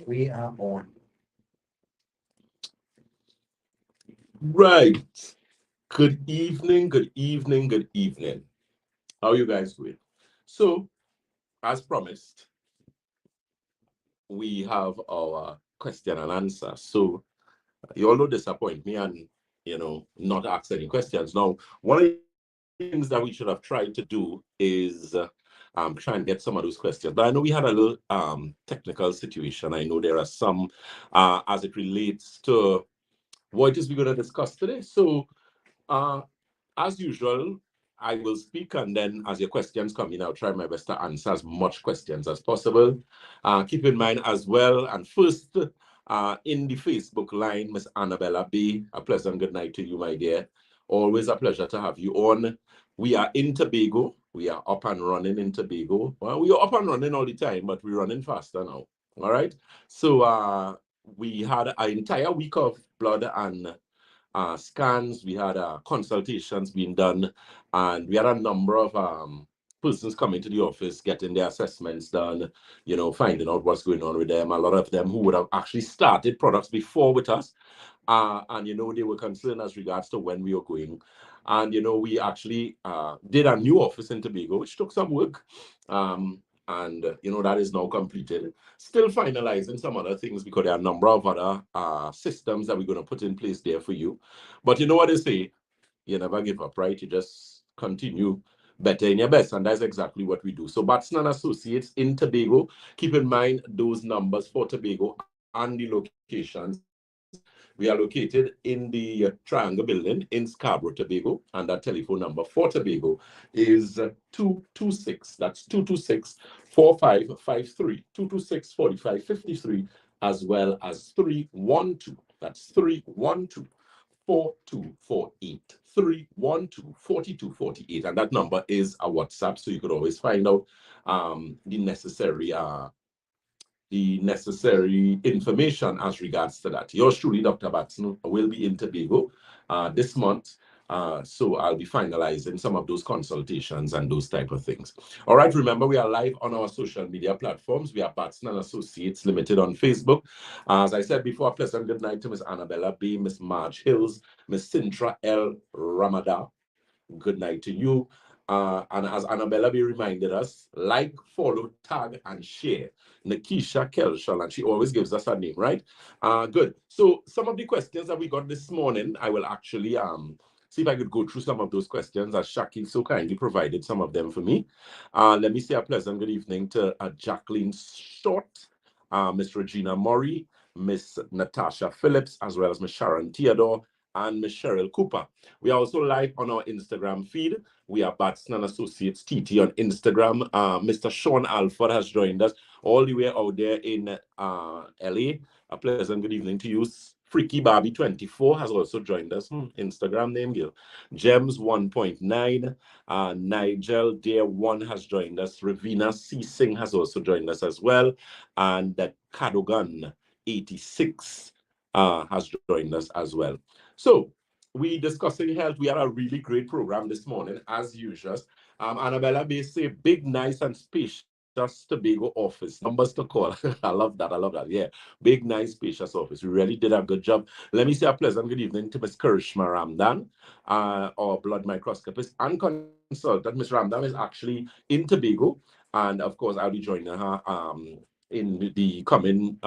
We are on. Right. Good evening, good evening, good evening. How you guys doing? So, as promised, we have our question and answer. So, you all don't disappoint me and, not ask any questions. Now, one of the things that we should have tried to do is try and get some of those questions. But I know we had a little technical situation. I know there are some as it relates to what it is we're going to discuss today. So, Uh, as usual, I will speak, and then as your questions come in, I'll try my best to answer as much questions as possible. Keep in mind as well, and first, in the Facebook line, Miss Annabella B, a pleasant good night to you, my dear. Always a pleasure to have you on. We are in Tobago. We are up and running in Tobago. Well, we are up and running all the time, but we're running faster now. All right. So we had an entire week of blood and scans, we had consultations being done, and we had a number of persons coming to the office, getting their assessments done, finding out what's going on with them. A lot of them who would have actually started products before with us, and they were concerned as regards to when we were going. And we actually did a new office in Tobago, which took some work. And that is now completed. Still finalizing some other things because there are a number of other systems that we're going to put in place there for you. But you know what they say, you never give up, right? You just continue better in your best, and that's exactly what we do. So Batson and Associates in Tobago, keep in mind those numbers for Tobago and the locations. We are located in the Triangle Building in Scarborough, Tobago, and that telephone number for Tobago is 226. That's 226-4553, 226-4553, as well as 312. That's 312-4248, 312-4248, and that number is a WhatsApp, so you could always find out the necessary information as regards to that. Yours truly, Dr. Batson, will be in Tobago this month. So I'll be finalizing some of those consultations and those type of things. All right, remember we are live on our social media platforms. We are Batson and Associates Limited on Facebook. As I said before, a pleasant good night to Miss Annabella B, Miss Marge Hills, Miss Sintra L. Ramada. Good night to you. And as Annabella B reminded us, like, follow, tag, and share. Nikisha Kelshal, and she always gives us her name, right? Good. So some of the questions that we got this morning, I will actually see if I could go through some of those questions as Shaki so kindly provided some of them for me. Let me say a pleasant good evening to Jacqueline Short, Miss Regina Murray, Miss Natasha Phillips, as well as Miss Sharon Theodore, and Miss Cheryl Cooper. We are also live on our Instagram feed. We are Batson and Associates TT on Instagram. Mr. Sean Alford has joined us all the way out there in LA. A pleasant good evening to you. Freaky Barbie 24 has also joined us. Instagram name, Gil. Gems 1.9. Nigel Dare 1 has joined us. Ravina C. Singh has also joined us as well. And that Cadogan 86 has joined us as well. So, we discussing health. We had a really great program this morning, as usual. Annabella Bay say big, nice, and spacious Tobago office. Numbers to call. I love that. I love that. Yeah. Big, nice, spacious office. We really did a good job. Let me say a pleasant good evening to Miss Karishma Ramdan, our blood microscopist and consultant. Miss Ramdan is actually in Tobago. And of course, I'll be joining her in the coming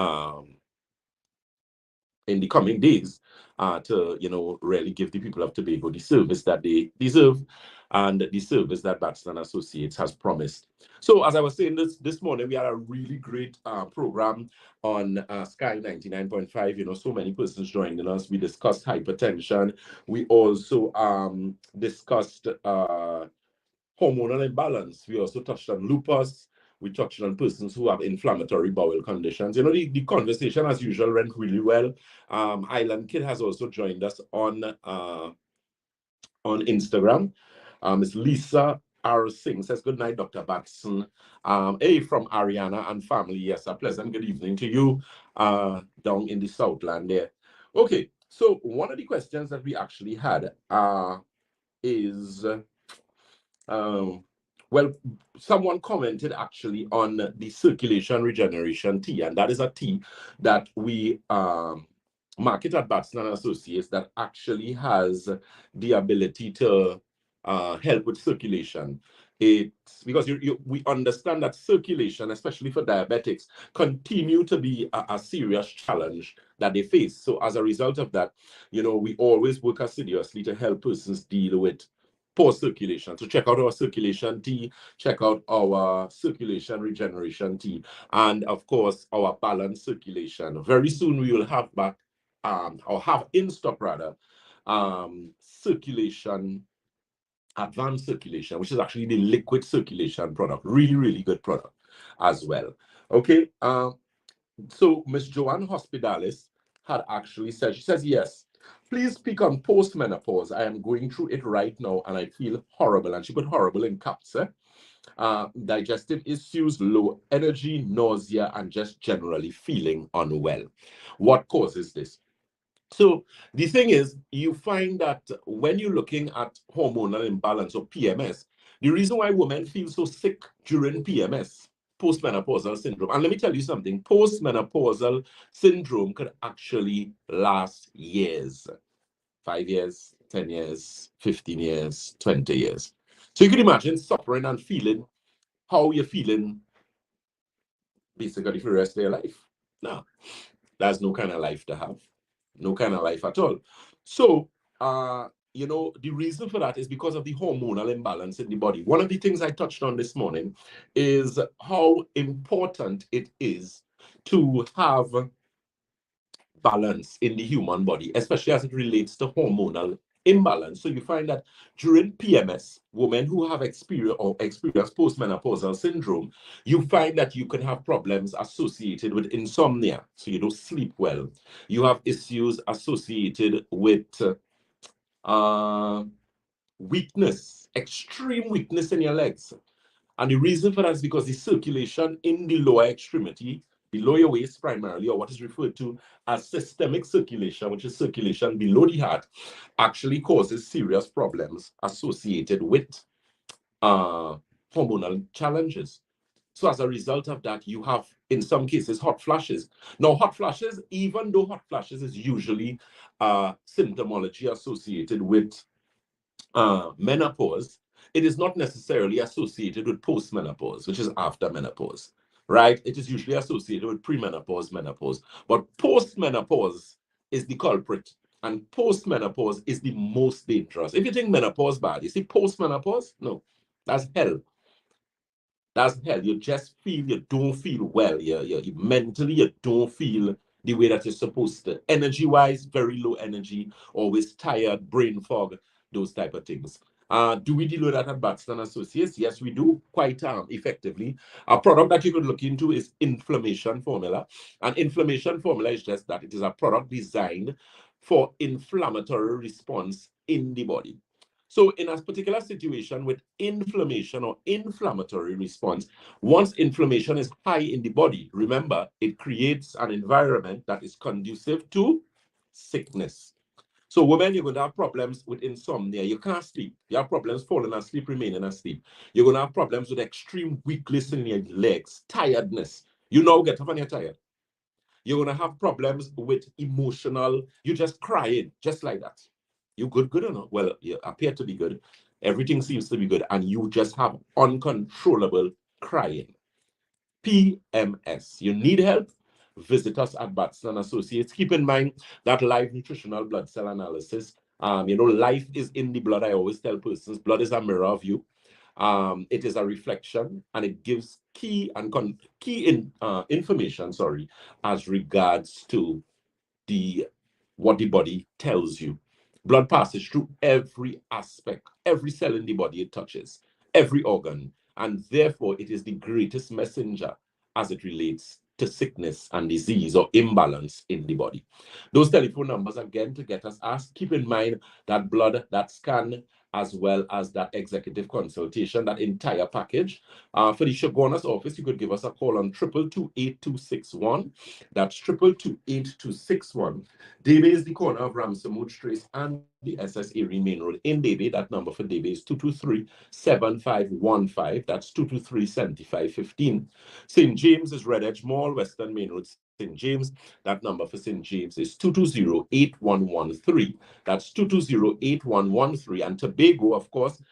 days to really give the people of Tobago the service that they deserve and the service that Batson Associates has promised. So as I was saying this morning, we had a really great program on Sky 99.5. So many persons joining us. We discussed hypertension. We also discussed hormonal imbalance. We also touched on lupus. We touched on persons who have inflammatory bowel conditions. The conversation, as usual, went really well. Island Kid has also joined us on Instagram. Miss Lisa R. Singh says, good night, Dr. Batson. Hey, from Ariana and family. Yes, a pleasant good evening to you down in the Southland there. Okay, so one of the questions that we actually had is... Um, Well, someone commented actually on the circulation regeneration tea, and that is a tea that we market at Batson and Associates that actually has the ability to help with circulation. It's because we understand that circulation, especially for diabetics, continue to be a serious challenge that they face. So as a result of that, we always work assiduously to help persons deal with poor circulation. So check out our circulation tea, check out our circulation regeneration tea, and of course our balanced circulation. Very soon we will have back or have in stock rather circulation, advanced circulation, which is actually the liquid circulation product. Really, really good product as well. Okay, so Miss Joanne Hospitalis had actually said, she says, yes, please speak on postmenopause. I am going through it right now and I feel horrible. And she put horrible in caps. Digestive issues, low energy, nausea, and just generally feeling unwell. What causes this? So the thing is, you find that when you're looking at hormonal imbalance or PMS, the reason why women feel so sick during PMS, postmenopausal syndrome, and let me tell you something, postmenopausal syndrome could actually last years, 5 years, 10 years, 15 years, 20 years. So you can imagine suffering and feeling how you're feeling basically for the rest of your life. No, that's no kind of life to have. No kind of life at all. So, the reason for that is because of the hormonal imbalance in the body. One of the things I touched on this morning is how important it is to have balance in the human body, especially as it relates to hormonal imbalance. So you find that during PMS, women who have experienced postmenopausal syndrome, you find that you can have problems associated with insomnia. So you don't sleep well. You have issues associated with weakness, extreme weakness in your legs. And the reason for that is because the circulation in the lower extremity, below your waist primarily, or what is referred to as systemic circulation, which is circulation below the heart, actually causes serious problems associated with hormonal challenges. So as a result of that, you have, in some cases, hot flashes. Now, hot flashes, even though hot flashes is usually symptomology associated with menopause, it is not necessarily associated with postmenopause, which is after menopause, right? It is usually associated with premenopause, menopause. But postmenopause is the culprit, and postmenopause is the most dangerous. If you think menopause bad, you see postmenopause? No, that's hell. That's hell. You just feel, you don't feel well. You mentally, you don't feel the way that you're supposed to. Energy-wise, very low energy, always tired, brain fog, those type of things. Do we deal with that at Batson Associates? Yes, we do, quite effectively. A product that you could look into is inflammation formula. And inflammation formula is just that. It is a product designed for inflammatory response in the body. So in a particular situation with inflammation or inflammatory response, once inflammation is high in the body, remember, it creates an environment that is conducive to sickness. So women, you're going to have problems with insomnia. You can't sleep. You have problems falling asleep, remaining asleep. You're going to have problems with extreme weakness in your legs, tiredness. You now get up and you're tired. You're going to have problems with emotional, you're just crying, just like that. You good or not? Well, you appear to be good. Everything seems to be good. And you just have uncontrollable crying. PMS. You need help? Visit us at Batson Associates. Keep in mind that live nutritional blood cell analysis. Life is in the blood. I always tell persons, blood is a mirror of you. It is a reflection, and it gives key information, as regards to what the body tells you. Blood passes through every aspect, every cell in the body it touches, every organ, and therefore it is the greatest messenger as it relates to sickness and disease or imbalance in the body. Those telephone numbers, again, to get us asked, keep in mind that blood, that scan, as well as that executive consultation, that entire package. For the Shogunas office, you could give us a call on 222-8261. That's 222-8261. Debe is the corner of Ramsamud Trace and the SS Erie Main Road in Debe. That number for Debe is 223-7515. That's 223-7515. St. James is Red Edge Mall, Western Main Road, St. James. That number for St. James is 220-8113. That's 220-8113. And Tobago, of course,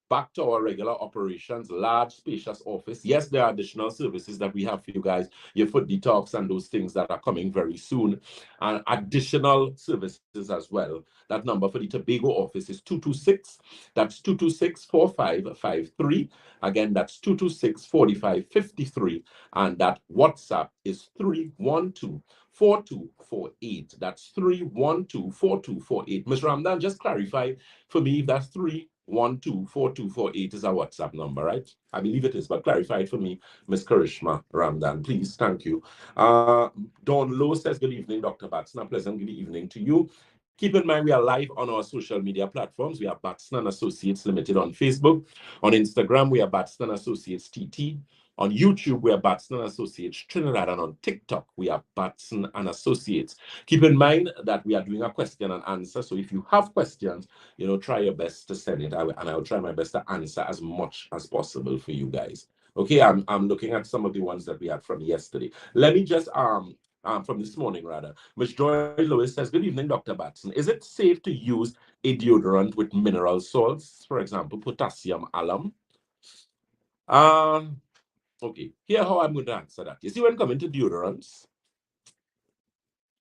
back to our regular operations, large, spacious office. Yes, there are additional services that we have for you guys, your foot detox and those things that are coming very soon, and additional services as well. That number for the Tobago office is 226. That's 226-4553. Again, that's 226-4553. And that WhatsApp is 312-4248. That's 312-4248. Ms. Ramdan, just clarify for me if that's 312-4248 is our WhatsApp number, right? I believe it is, but clarify it for me, Ms. Karishma Ramdan, please. Thank you. Dawn Lowe says, good evening, Dr. Batson. A pleasant good evening to you. Keep in mind, we are live on our social media platforms. We are Batson and Associates Limited on Facebook. On Instagram, we are Batson and Associates TT. On YouTube, we are Batson and Associates Trinidad. And on TikTok, we are Batson and Associates. Keep in mind that we are doing a question and answer. So if you have questions, try your best to send it. And I'll try my best to answer as much as possible for you guys. Okay, I'm looking at some of the ones that we had from yesterday. Let me just from this morning, rather. Ms. Joy Lewis says, good evening, Dr. Batson. Is it safe to use a deodorant with mineral salts, for example, potassium alum? Okay, here how I'm going to answer that. You see, when coming to deodorants,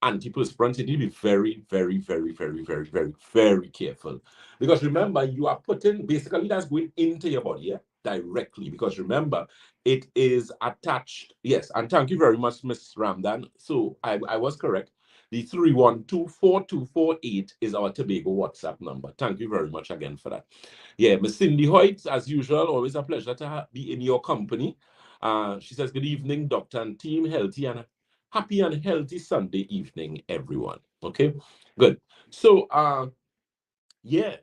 antiperspirants, you need to be very, very, very, very, very, very, very careful. Because remember, you are putting, basically that's going into your body, yeah? Directly, because remember, it is attached. Yes, and thank you very much, Ms. Ramdan. So I was correct. The 312-4248 is our Tobago WhatsApp number. Thank you very much again for that. Yeah, Ms. Cindy Hoyt, as usual, always a pleasure to be in your company. She says, good evening, doctor and team, happy and healthy Sunday evening, everyone. Okay, good. So, yeah,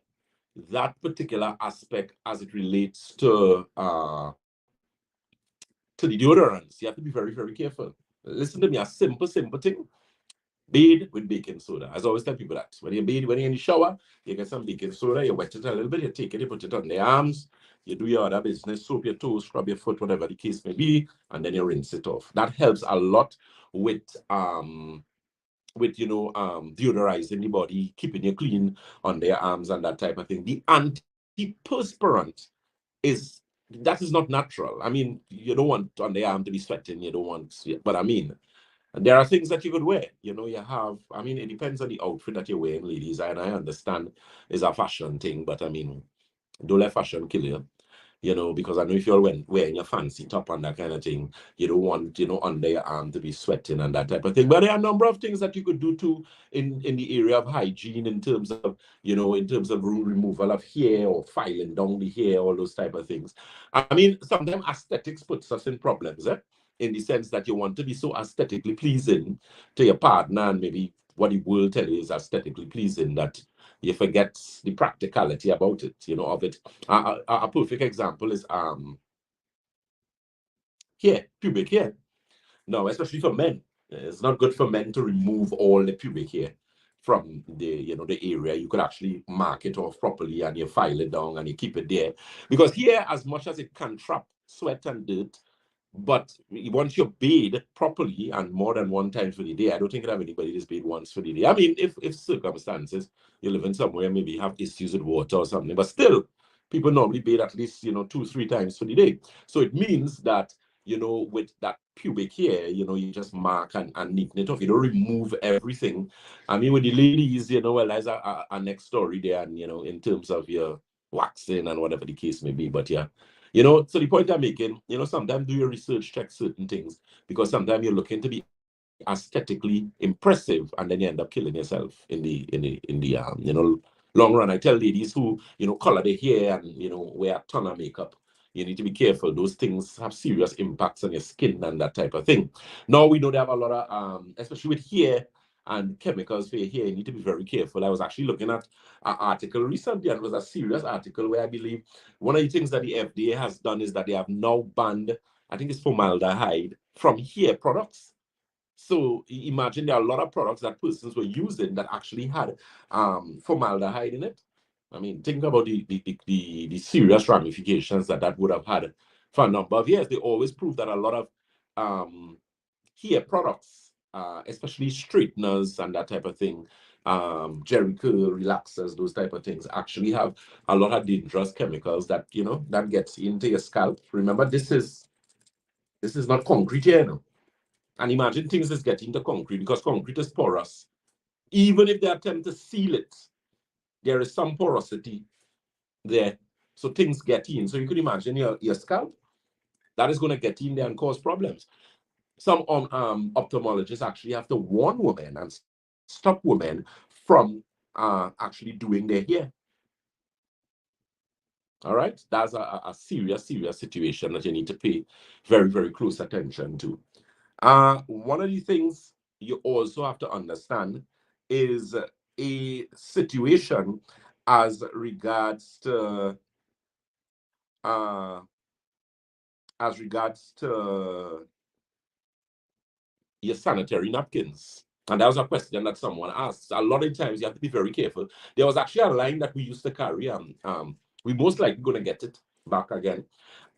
that particular aspect as it relates to the deodorants, you have to be very, very careful. Listen to me, a simple thing. Bathe with baking soda. As I always tell people that when you're in the shower, you get some baking soda, you wet it a little bit, you take it, you put it on the arms, you do your other business, soap your toes, scrub your foot, whatever the case may be, and then you rinse it off. That helps a lot with deodorizing the body, keeping you clean on their arms and that type of thing. The antiperspirant is not natural. I mean, you don't want on the arm to be sweating, you don't want, but I mean, there are things that you could wear. It depends on the outfit that you're wearing, ladies, and I understand it's a fashion thing, but I mean, don't let fashion kill you. Because I know if you're wearing your fancy top and that kind of thing, you don't want, under your arm to be sweating and that type of thing. But there are a number of things that you could do too in the area of hygiene, in terms of removal of hair or filing down the hair, all those type of things. I mean, sometimes aesthetics puts us in problems, in the sense that you want to be so aesthetically pleasing to your partner, and maybe what the world tell you is aesthetically pleasing, that you forget the practicality about it, of it. A perfect example is pubic hair. No, especially for men. It's not good for men to remove all the pubic hair from the area. You could actually mark it off properly, and you file it down and you keep it there. Because hair, as much as it can trap sweat and dirt, but once you bathe properly and more than one time for the day, I don't think that anybody just bathe once for the day. I mean, if circumstances, you live in somewhere, maybe you have issues with water or something, but still, people normally bathe at least, 2-3 times for the day. So it means that, with that pubic hair, you just mark and neaten it off. You don't remove everything. I mean, with the ladies, well, there's a next story there, and, in terms of your waxing and whatever the case may be, but yeah. So the point I'm making, sometimes do your research, check certain things, because sometimes you're looking to be aesthetically impressive, and then you end up killing yourself in the long run. I tell ladies who, color their hair and, wear a ton of makeup, you need to be careful. Those things have serious impacts on your skin and that type of thing. Now, we know they have a lot of, especially with hair, and chemicals for your hair, you need to be very careful. I was actually looking at an article recently, and it was a serious article where I believe one of the things that the FDA has done is that they have now banned, I think it's formaldehyde, from hair products. So imagine there are a lot of products that persons were using that actually had formaldehyde in it. I mean, think about the serious ramifications that that would have had for a number of years. They always prove that a lot of hair products, especially straighteners and that type of thing, Jerry curl relaxers, those type of things, actually have a lot of dangerous chemicals that that gets into your scalp. Remember, this is not concrete here, no? And imagine things is getting to concrete because concrete is porous. Even if they attempt to seal it, there is some porosity there. So things get in. So you could imagine your scalp, that is going to get in there and cause problems. Some ophthalmologists actually have to warn women and stop women from actually doing their hair. All right? That's a serious, serious situation that you need to pay very, very close attention to. One of the things you also have to understand is a situation as regards to uh, your sanitary napkins. And that was a question that someone asked. A lot of times you have to be very careful. There was actually a line that we used to carry. We most likely going to get it back again.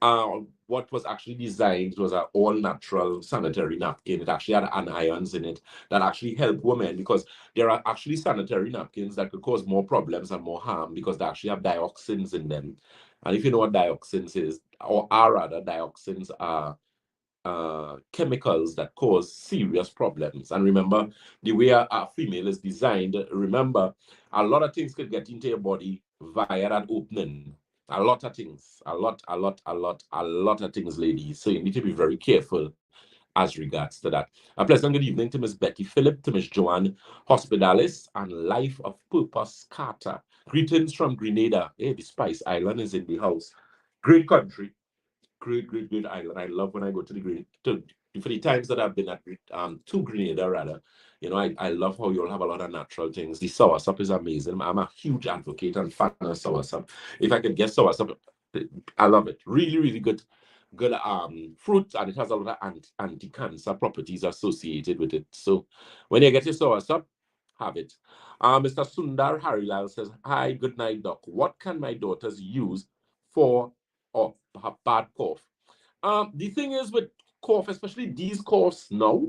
What was actually designed was an all-natural sanitary napkin. It actually had anions in it that actually help women, because there are actually sanitary napkins that could cause more problems and more harm because they actually have dioxins in them. And if you know what dioxins is, or are rather, dioxins are chemicals that cause serious problems. And remember, the way a female is designed, remember, a lot of things could get into your body via that opening. A lot of things, a lot of things, ladies. So you need to be very careful as regards to that. A pleasant good evening to Miss Betty Phillip, to Miss Joanne Hospitalis, and Life of Purpose Carter. Greetings from Grenada. Hey, the Spice Island is in the house. Great country. Great, great, great island. I love when I go to for the times that I've been to Grenada rather. I love how you all have a lot of natural things. The soursop is amazing. I'm a huge advocate and fan of soursop. If I could get soursop, I love it. Really, really good, good fruit, and it has a lot of anti-cancer properties associated with it. So when you get your soursop, have it. Mr. Sundar Harilal says, "Hi, good night, doc. What can my daughters use for a bad cough?" The thing is with cough, especially these coughs now,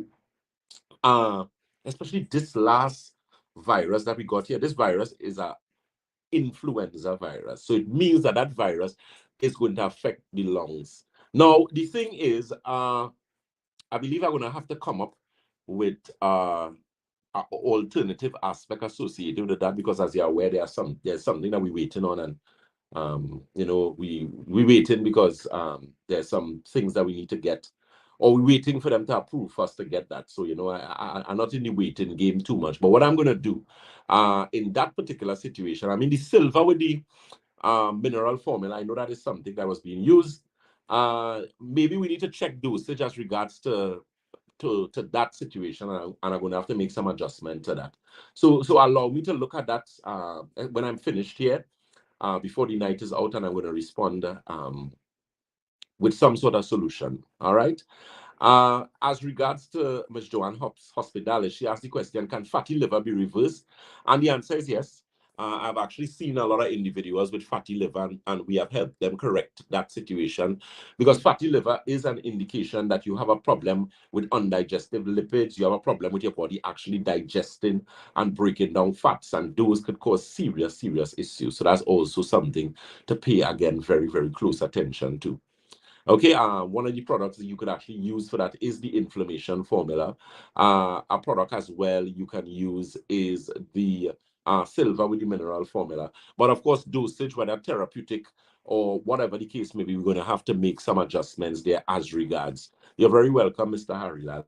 uh, especially this last virus that we got here, this virus is a influenza virus. So it means that that virus is going to affect the lungs. Now, the thing is, I believe I'm going to have to come up with an alternative aspect associated with that, because as you're aware, there's something that we're waiting on, and we waiting because there's some things that we need to get, or we're waiting for them to approve for us to get that. So I'm not in the waiting game too much. But what I'm gonna do in that particular situation, I mean, the silver with the mineral formula, I know that is something that was being used. Maybe we need to check dosage as regards to that situation, and I'm going to have to make some adjustment to that. So allow me to look at that when I'm finished here, before the night is out, and I'm going to respond with some sort of solution. All right. As regards to Ms. Joanne Hospitalis, she asked the question, can fatty liver be reversed? And the answer is yes. I've actually seen a lot of individuals with fatty liver, and we have helped them correct that situation, because fatty liver is an indication that you have a problem with undigested lipids. You have a problem with your body actually digesting and breaking down fats, and those could cause serious, serious issues. So that's also something to pay, again, very, very close attention to. Okay, one of the products that you could actually use for that is the inflammation formula. A product as well you can use is the silver with the mineral formula. But of course, dosage, whether therapeutic or whatever the case may be, we're going to have to make some adjustments there as regards. You're very welcome, Mr. Harilal.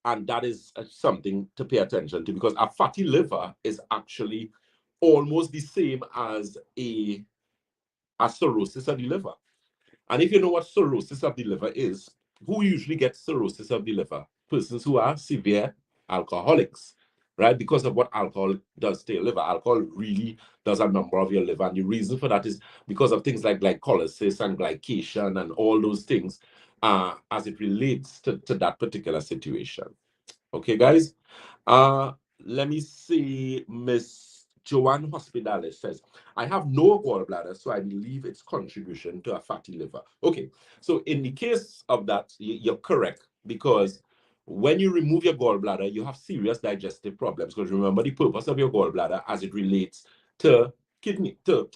And that is something to pay attention to, because a fatty liver is actually almost the same as a cirrhosis of the liver. And if you know what cirrhosis of the liver is, who usually gets cirrhosis of the liver? persons who are severe alcoholics, right? Because of what alcohol does to your liver. Alcohol really does a number of your liver. And the reason for that is because of things like glycolysis and glycation and all those things as it relates to that particular situation. Okay, guys? Uh, Let me see. Miss Joanne Hospitalis says, I have no gallbladder, so I believe its contribution to a fatty liver. Okay, so in the case of that, you're correct, because when you remove your gallbladder, you have serious digestive problems. Because remember, the purpose of your gallbladder as it relates to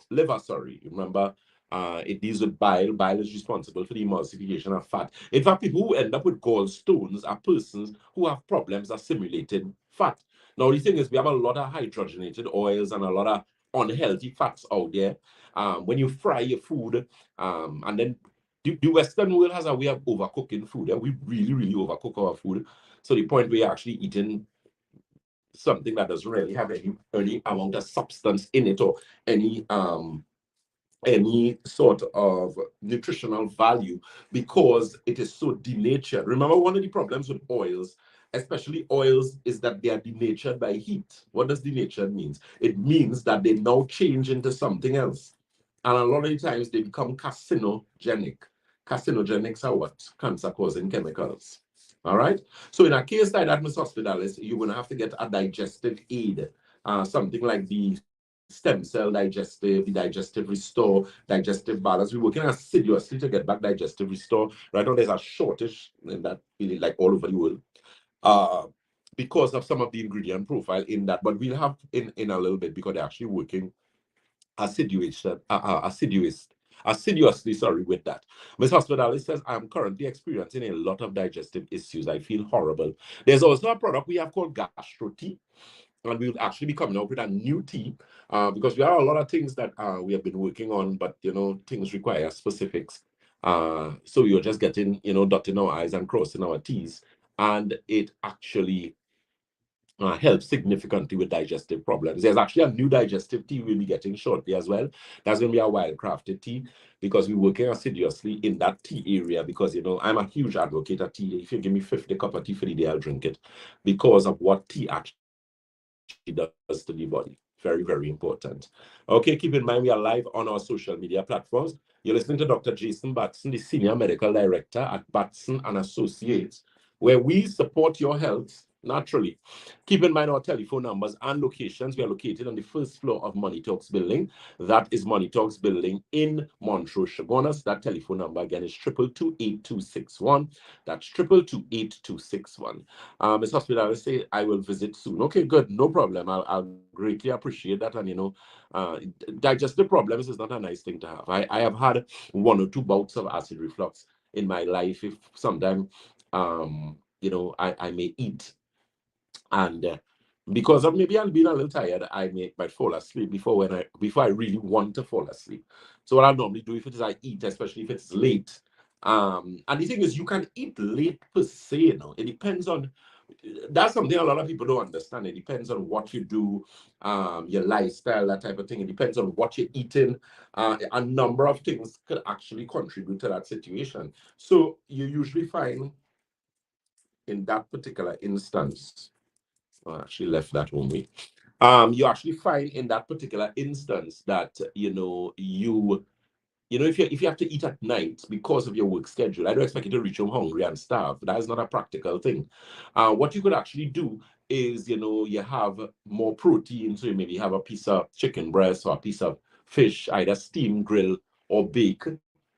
liver, sorry. Remember, it deals with bile. Bile is responsible for the emulsification of fat. In fact, people who end up with gallstones are persons who have problems assimilating fat. Now, the thing is, we have a lot of hydrogenated oils and a lot of unhealthy fats out there. When you fry your food, and then the Western world has a way of overcooking food. We really, really overcook our food. So the point where you're actually eating something that doesn't really have any amount of substance in it, or any sort of nutritional value, because it is so denatured. Remember, one of the problems with oils, especially oils, is that they are denatured by heat. What does denatured means? It means that they now change into something else. And a lot of the times they become carcinogenic. Carcinogenics are what? Cancer-causing chemicals. All right? So in a case like that, Ms. Hospitalis, you're going to have to get a digestive aid, something like the stem cell digestive, the digestive restore, digestive balance. We're working assiduously to get back digestive restore. Right now, there's a shortage in that, really, like all over the world, uh, because of some of the ingredient profile in that. But we'll have in a little bit, because they're actually working assiduously, sorry, with that. Ms. Hospitalis says, I'm currently experiencing a lot of digestive issues. I feel horrible. There's also a product we have called Gastro Tea, and we'll actually be coming out with a new tea, because we have a lot of things that we have been working on, but things require specifics. So you're just getting, dotting our I's and crossing our T's, and it actually helps significantly with digestive problems. There's actually a new digestive tea we'll be getting shortly as well. That's going to be a wild-crafted tea, because we're working assiduously in that tea area, because, I'm a huge advocate of tea. If you give me 50 cup of tea for the day, I'll drink it, because of what tea actually does to the body. Very, very important. Okay, keep in mind, we are live on our social media platforms. You're listening to Dr. Jason Batson, the Senior Medical Director at Batson and Associates, where we support your health naturally. Keep in mind our telephone numbers and locations. We are located on the first floor of Money Talks building. That is Money Talks building in Montrose, Chaguanas. That telephone number again is 222-8261. That's 222-8261. Ms. Hospital, I say I will visit soon. Okay, good, no problem. I'll greatly appreciate that. And uh, digestive problems is not a nice thing to have. I have had 1 or 2 bouts of acid reflux in my life. If sometime, I may eat, and because of maybe I'm being a little tired, might fall asleep before I really want to fall asleep. So what I normally do, if it is I eat, especially if it's late, and the thing is, you can eat late per se. It depends on. That's something a lot of people don't understand. It depends on what you do, your lifestyle, that type of thing. It depends on what you're eating. A number of things could actually contribute to that situation. So you usually find in that particular instance, I actually left that one way. You actually find in that particular instance that if you have to eat at night because of your work schedule, I don't expect you to reach home hungry and starve. That is not a practical thing. What you could actually do is, you have more protein. So you maybe have a piece of chicken breast or a piece of fish, either steam, grill, or bake.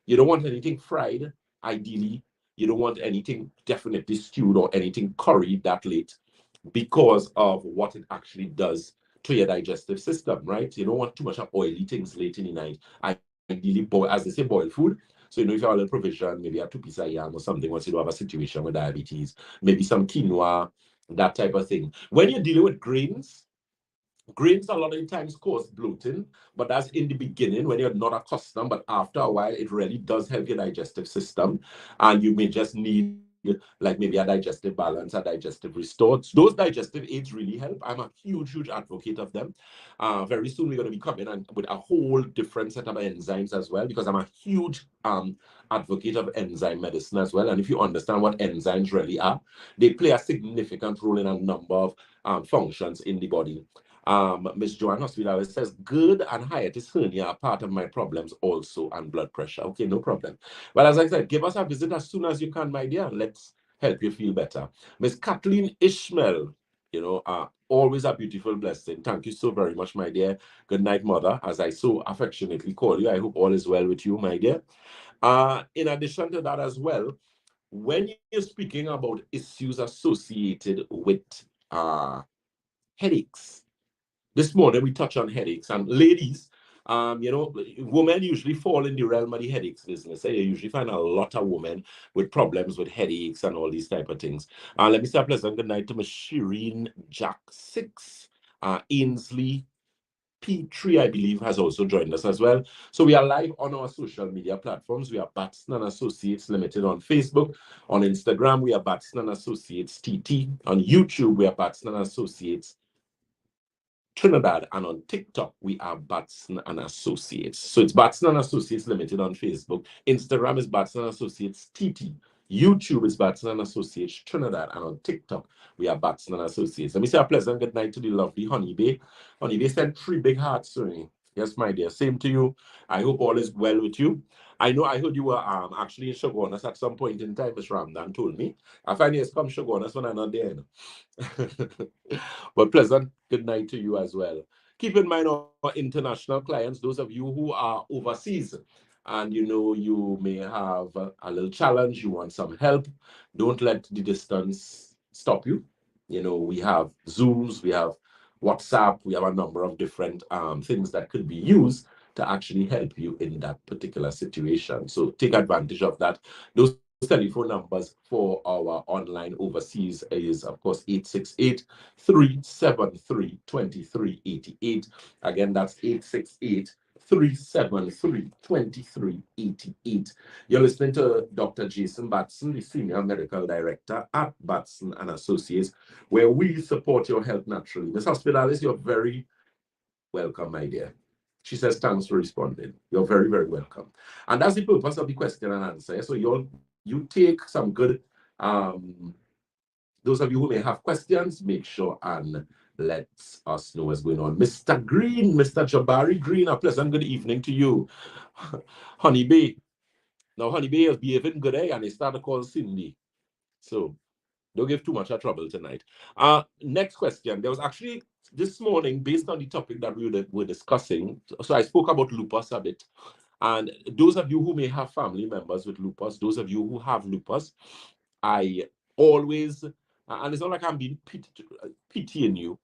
You don't want anything fried, ideally. You don't want anything definitely stewed or anything curried that late, because of what it actually does to your digestive system, right? You don't want too much of oily things late in the night. Ideally, boil, as they say, boil food. So, if you have a little provision, maybe a 2 piece of yam or something, once you do have a situation with diabetes, maybe some quinoa, that type of thing. When you're dealing with grains a lot of times cause bloating, but that's in the beginning when you're not accustomed. But after a while, it really does help your digestive system, and you may just need like maybe a digestive balance, a digestive restore. Those digestive aids really help. I'm a huge advocate of them. Very soon we're going to be coming and with a whole different set of enzymes as well, because I'm a huge advocate of enzyme medicine as well. And if you understand what enzymes really are, they play a significant role in a number of functions in the body. Miss Joanne Hospital says, GERD and hiatus hernia are part of my problems also, and blood pressure. Okay, no problem. Well, as I said, give us a visit as soon as you can, my dear. Let's help you feel better. Miss Kathleen Ishmael, always a beautiful blessing. Thank you so very much, my dear. Good night, mother, as I so affectionately call you. I hope all is well with you, my dear. In addition to that as well, when you're speaking about issues associated with headaches, this morning we touch on headaches, and ladies, women usually fall in the realm of the headaches business. You usually find a lot of women with problems with headaches and all these type of things. Let me say a pleasant good night to Miss Shireen Jack 6, Ainsley P3, I believe, has also joined us as well. So we are live on our social media platforms. We are Batson and Associates Limited on Facebook. On Instagram, we are Batson and Associates TT. On YouTube, we are Batson and Associates Trinidad, and on TikTok we are Batson and Associates. So it's Batson and Associates Limited on Facebook. Instagram is Batson and Associates TT. YouTube is Batson and Associates Trinidad, and on TikTok we are Batson and Associates. Let me say a pleasant good night to the lovely Honeybay. Honeybay sent 3 big hearts to me. Yes, my dear. Same to you. I hope all is well with you. I know I heard you were actually in Shogunas at some point in time, Ms. Ramdan told me. I find you come Shogunas when I'm not there. But pleasant good night to you as well. Keep in mind our international clients, those of you who are overseas, and you may have a little challenge, you want some help, don't let the distance stop you. We have Zooms, we have WhatsApp, we have a number of different things that could be used to actually help you in that particular situation. So take advantage of that. Those telephone numbers for our online overseas is, of course, 868-373-2388. Again, that's 868-373-2388. You're listening to Dr. Jason Batson, the Senior Medical Director at Batson and Associates, where we support your health naturally. Ms. Hospitalis, you're very welcome, my dear. She says, thanks for responding. You're very, very welcome. And that's the purpose of the question and answer. So you take some good, those of you who may have questions, make sure and let us know what's going on. Mr. Green, Mr. Jabari Green, a pleasant good evening to you. Honeybay. Now, Honeybay is behaving good, and they start to call Cindy. So don't give too much of trouble tonight. Next question. There was actually this morning, based on the topic that we were discussing, so I spoke about lupus a bit. And those of you who may have family members with lupus, those of you who have lupus, I always, and it's not like I'm being pitying you,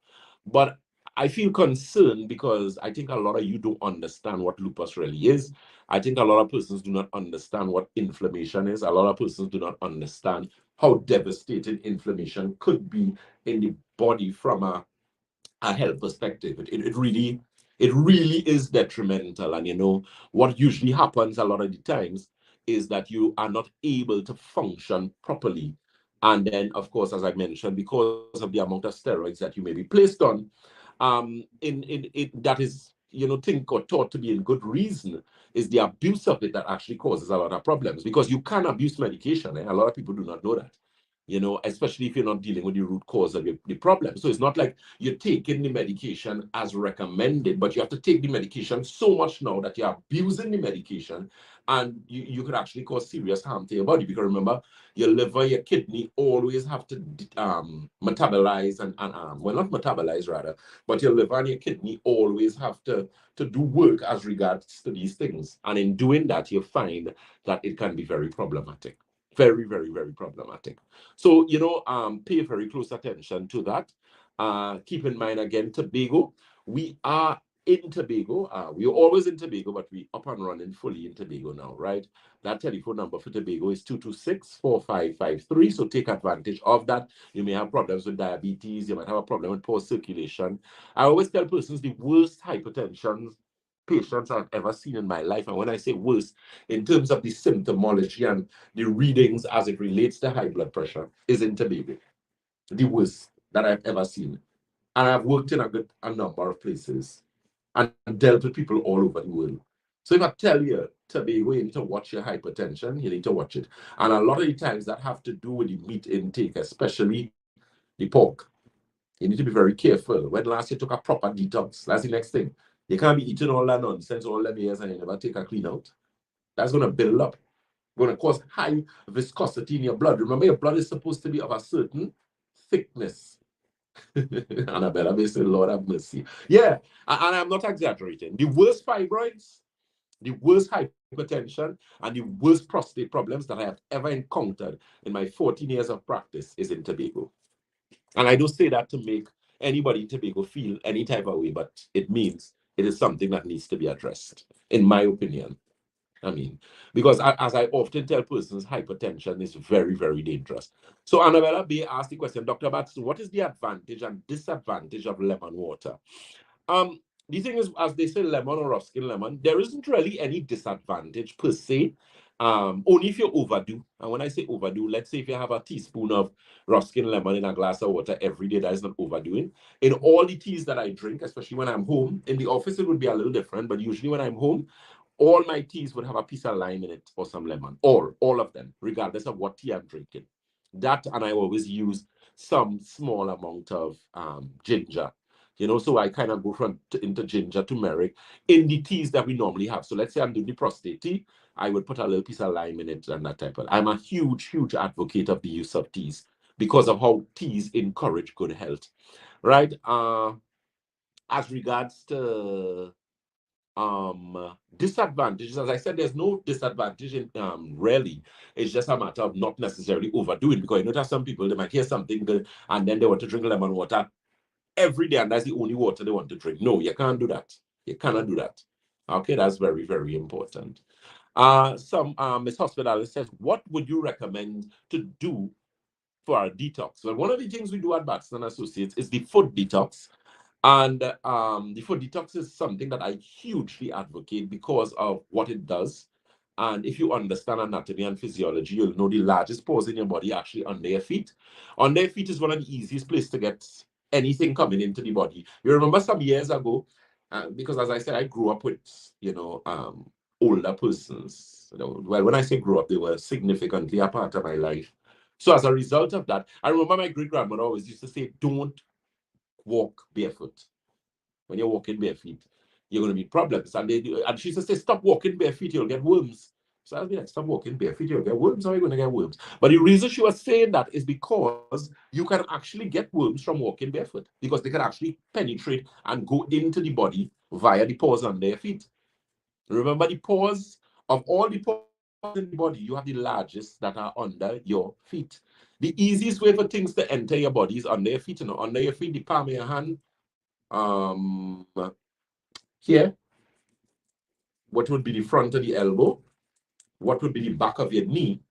but I feel concerned because I think a lot of you don't understand what lupus really is. I think a lot of persons do not understand what inflammation is. A lot of persons do not understand how devastating inflammation could be in the body from a health perspective. It really is detrimental. And what usually happens a lot of the times is that you are not able to function properly. And then, of course, as I mentioned, because of the amount of steroids that you may be placed on, that is, think or thought to be in good reason, is the abuse of it that actually causes a lot of problems, because you can abuse medication. A lot of people do not know that. Especially if you're not dealing with the root cause of the problem. So it's not like you're taking the medication as recommended, but you have to take the medication so much now that you're abusing the medication, and you could actually cause serious harm to your body. Because remember, your liver, your kidney always have to metabolize well, not metabolize rather, but your liver and your kidney always have to do work as regards to these things. And in doing that, you find that it can be very problematic. Very, very, very problematic. So, pay very close attention to that. Keep in mind, again, Tobago. We are in Tobago. We are always in Tobago, but we up and running fully in Tobago now, right? That telephone number for Tobago is 226-4553. So take advantage of that. You may have problems with diabetes. You might have a problem with poor circulation. I always tell persons the worst hypertension patients I've ever seen in my life. And when I say worst, in terms of the symptomology and the readings as it relates to high blood pressure, is in Tobago. The worst that I've ever seen. And I've worked in a number of places and dealt with people all over the world. So if I tell you, Tobago, you need to watch your hypertension, you need to watch it. And a lot of the times that have to do with the meat intake, especially the pork. You need to be very careful. When last you took a proper detox, that's the next thing. You can't be eating all that nonsense all them years and you never take a clean out. That's going to build up, going to cause high viscosity in your blood. Remember, your blood is supposed to be of a certain thickness. Annabella may say, Lord have mercy. Yeah, and I'm not exaggerating. The worst fibroids, the worst hypertension, and the worst prostate problems that I have ever encountered in my 14 years of practice is in Tobago. And I don't say that to make anybody in Tobago feel any type of way, but it means it is something that needs to be addressed, in my opinion. I mean, because as I often tell persons, hypertension is very, very dangerous. So Annabella Bay asked the question, Dr. Batson, what is the advantage and disadvantage of lemon water? Um, the thing is, as they say, lemon or rough skin lemon, there isn't really any disadvantage per se. Only if you overdo. And when I say overdo, let's say if you have a teaspoon of rough skin lemon in a glass of water every day, that is not overdoing. In all the teas that I drink, especially when I'm home, in the office it would be a little different, but usually when I'm home, all my teas would have a piece of lime in it or some lemon. All of them, regardless of what tea I'm drinking. That, and I always use some small amount of ginger. So I kind of go into ginger, turmeric in the teas that we normally have. So let's say I'm doing the prostate tea, I would put a little piece of lime in it and that type of. I'm a huge, huge advocate of the use of teas because of how teas encourage good health, right? As regards to disadvantages, as I said, there's no disadvantage in really. It's just a matter of not necessarily overdoing, because you notice some people, they might hear something good and then they want to drink lemon water every day and that's the only water they want to drink. No, you can't do that. You cannot do that. Okay, that's very, very important. Some Miss Hospitalis says, what would you recommend to do for our detox? Well, one of the things we do at Batson Associates is the food detox. And the food detox is something that I hugely advocate because of what it does. And if you understand anatomy and physiology, you'll know the largest pores in your body actually under your feet. Under your feet is one of the easiest places to get anything coming into the body. You remember some years ago, because as I said, I grew up with, older persons. Well, when I say grew up, they were significantly a part of my life. So as a result of that, I remember my great-grandmother always used to say, don't walk barefoot. When you're walking barefoot, you're going to meet problems. And she used to say, stop walking barefoot, you'll get worms. So I'll be like, stop walking barefoot, you'll get worms. How are you going to get worms? But the reason she was saying that is because you can actually get worms from walking barefoot, because they can actually penetrate and go into the body via the pores under your feet. Remember, the pores, of all the pores in the body, you have the largest that are under your feet. The easiest way for things to enter your body is under your feet. Under your feet, the palm of your hand, here, what would be the front of the elbow, what would be the back of your knee,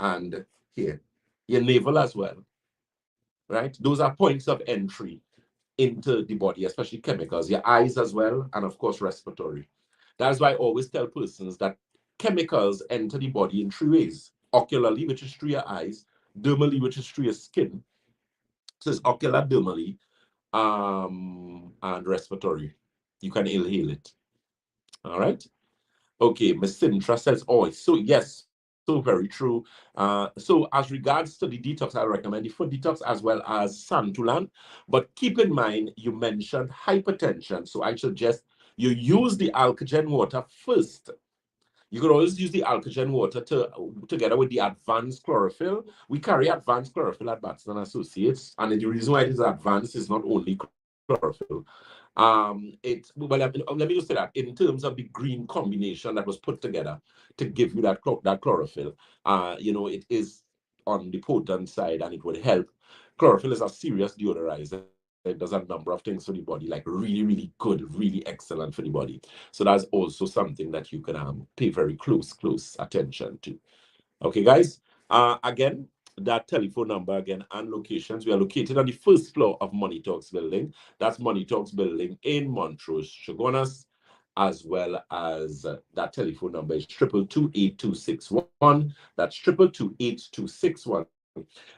and here, your navel as well, right? Those are points of entry into the body, especially chemicals, your eyes as well, and of course, respiratory. That's why I always tell persons that chemicals enter the body in three ways: ocularly, which is through your eyes; dermally, which is through your skin. So it's ocular, dermally, and respiratory. You can inhale it. All right. Okay, Miss Sintra says, oh, so yes, so very true. So as regards to the detox, I recommend the food detox as well as Santulan. But keep in mind, you mentioned hypertension. So I suggest you use the alkagen water first. You could always use the alkagen water together with the advanced chlorophyll. We carry advanced chlorophyll at Batson Associates, and the reason why it is advanced is not only chlorophyll. Let me just say that in terms of the green combination that was put together to give you that chlorophyll, it is on the potent side and it would help. Chlorophyll is a serious deodorizer. It does a number of things for the body, like really, really good, really excellent for the body. So that's also something that you can pay very close attention to. Okay, guys. Again, that telephone number again and locations. We are located on the first floor of Money Talks building. That's Money Talks building in Montrose, Chaguanas. as well as that telephone number is 222-8261. That's 222-8261.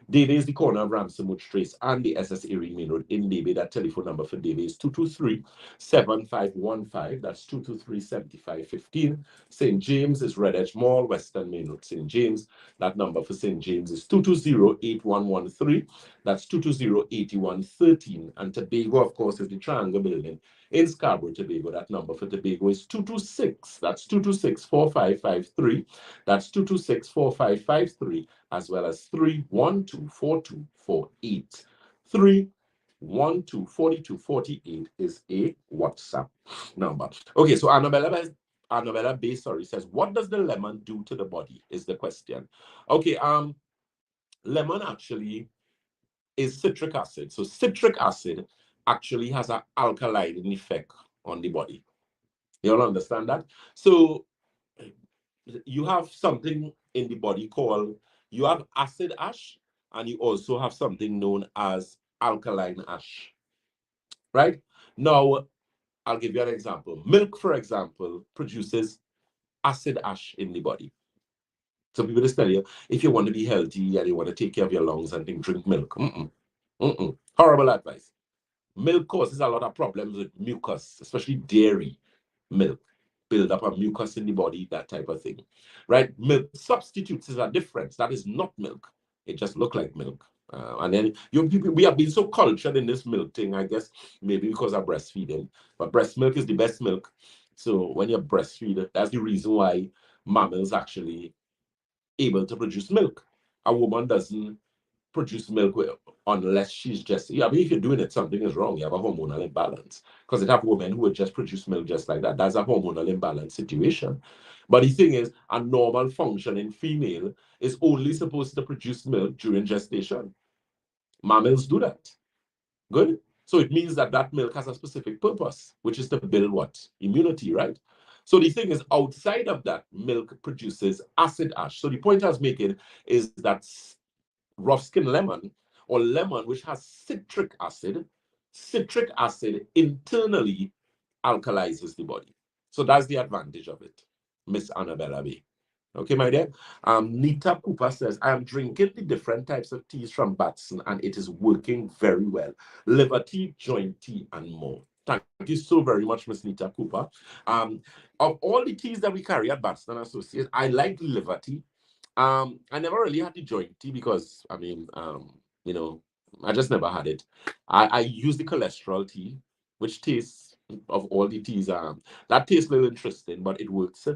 Debe is the corner of Ramsonwood Trace and the SS Erie Main Road in Debe. That telephone number for Debe is 223-7515. That's 223-7515. St. James is Red Edge Mall, Western Main Road, St. James. That number for St. James is 220-8113. That's 220-8113. And Tobago, of course, is the Triangle Building in Scarborough, Tobago. That number for Tobago is 226. That's 226-4553. That's 226-4553, as well as 312-4248. 312-4248 is a WhatsApp number. Okay, so Annabella Bay, says, what does the lemon do to the body is the question. Okay, lemon actually is citric acid. So citric acid actually has an alkaline effect on the body. You all understand that? So you have something in the body called, you have acid ash, and you also have something known as alkaline ash, right? Now, I'll give you an example. Milk, for example, produces acid ash in the body. So people just tell you, if you want to be healthy and you want to take care of your lungs and things, drink milk. Horrible advice. Milk causes a lot of problems with mucus, especially dairy milk. Build up a mucus in the body, that type of thing, right? Milk substitutes is a difference. That is not milk. It just looks like milk. And then we have been so cultured in this milk thing, I guess, maybe because of breastfeeding. But breast milk is the best milk. So when you're breastfeeding, that's the reason why mammals actually able to produce milk. A woman doesn't produce milk unless she's just, I mean, if you're doing it, something is wrong. You have a hormonal imbalance. Because it have women who would just produce milk just like that. That's a hormonal imbalance situation. But the thing is, a normal functioning female is only supposed to produce milk during gestation. Mammals do that. Good. So it means that that milk has a specific purpose, which is to build what? Immunity, right? So the thing is, outside of that, milk produces acid ash. So the point I was making is that rough skin lemon, or lemon which has citric acid internally alkalizes the body. So that's the advantage of it, Miss Annabella B. Okay, my dear. Nita Cooper says, I am drinking the different types of teas from Batson and it is working very well. Liver tea, joint tea, and more. Thank you so very much, Miss Nita Cooper. Of all the teas that we carry at Batson Associates, I like the liver tea. I never really had the joint tea because, I mean, you know, I just never had it. I use the cholesterol tea, which tastes, of all the teas, that tastes a little interesting, but it works.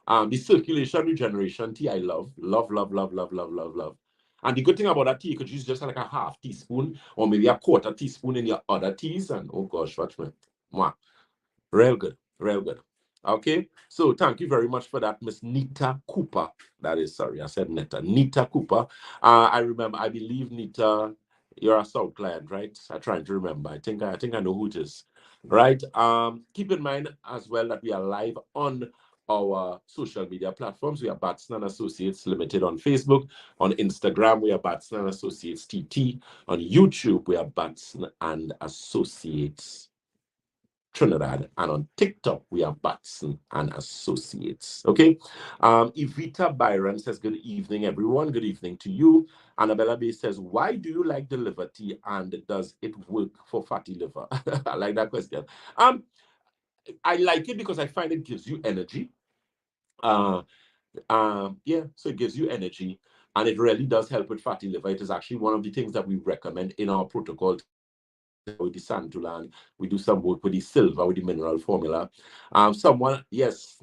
The circulation regeneration tea, I love. Love, love, love, love, love, love, love. And the good thing about that tea, you could use just like a half teaspoon or maybe a quarter teaspoon in your other teas. And oh gosh, watch me. Mwah. Real good, real good. Okay, so thank you very much for that, Miss Nita Cooper. That is, sorry, I said Nita. Nita Cooper. I remember, I believe, Nita, you're a South client, right? I'm trying to remember. I think I know who it is. Right. Keep in mind as well that we are live on our social media platforms. We are Batson and Associates Limited on Facebook. On Instagram, we are Batson and Associates TT. On YouTube, we are Batson and Associates Trinidad, and on TikTok we are Batson and Associates. Okay. Evita Byron says, good evening, everyone. Good evening to you. Annabella Bay says, why do you like the liver tea and does it work for fatty liver? I like that question. I like it because I find it gives you energy. Yeah, so it gives you energy and it really does help with fatty liver. It is actually one of the things that we recommend in our protocol with the santulan. We do some work with the silver, with the mineral formula. Someone, yes,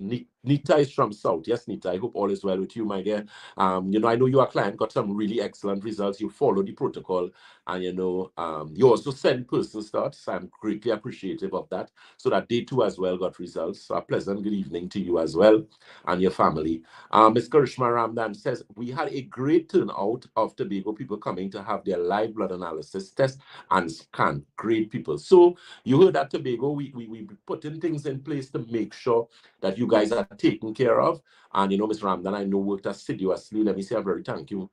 Nita is from South. Yes, Nita, I hope all is well with you, my dear. You know, I know your client got some really excellent results. You follow the protocol and, you know, you also send personal starts. I'm greatly appreciative of that. So that they too as well got results. So a pleasant good evening to you as well and your family. Ms. Karishma Ramdan says, we had a great turnout of Tobago people coming to have their live blood analysis test and scan. Great people. So you heard that Tobago, we putting things in place to make sure that you guys are taken care of. And you know, Ms. Ramdan, I know worked assiduously. Let me say a very thank you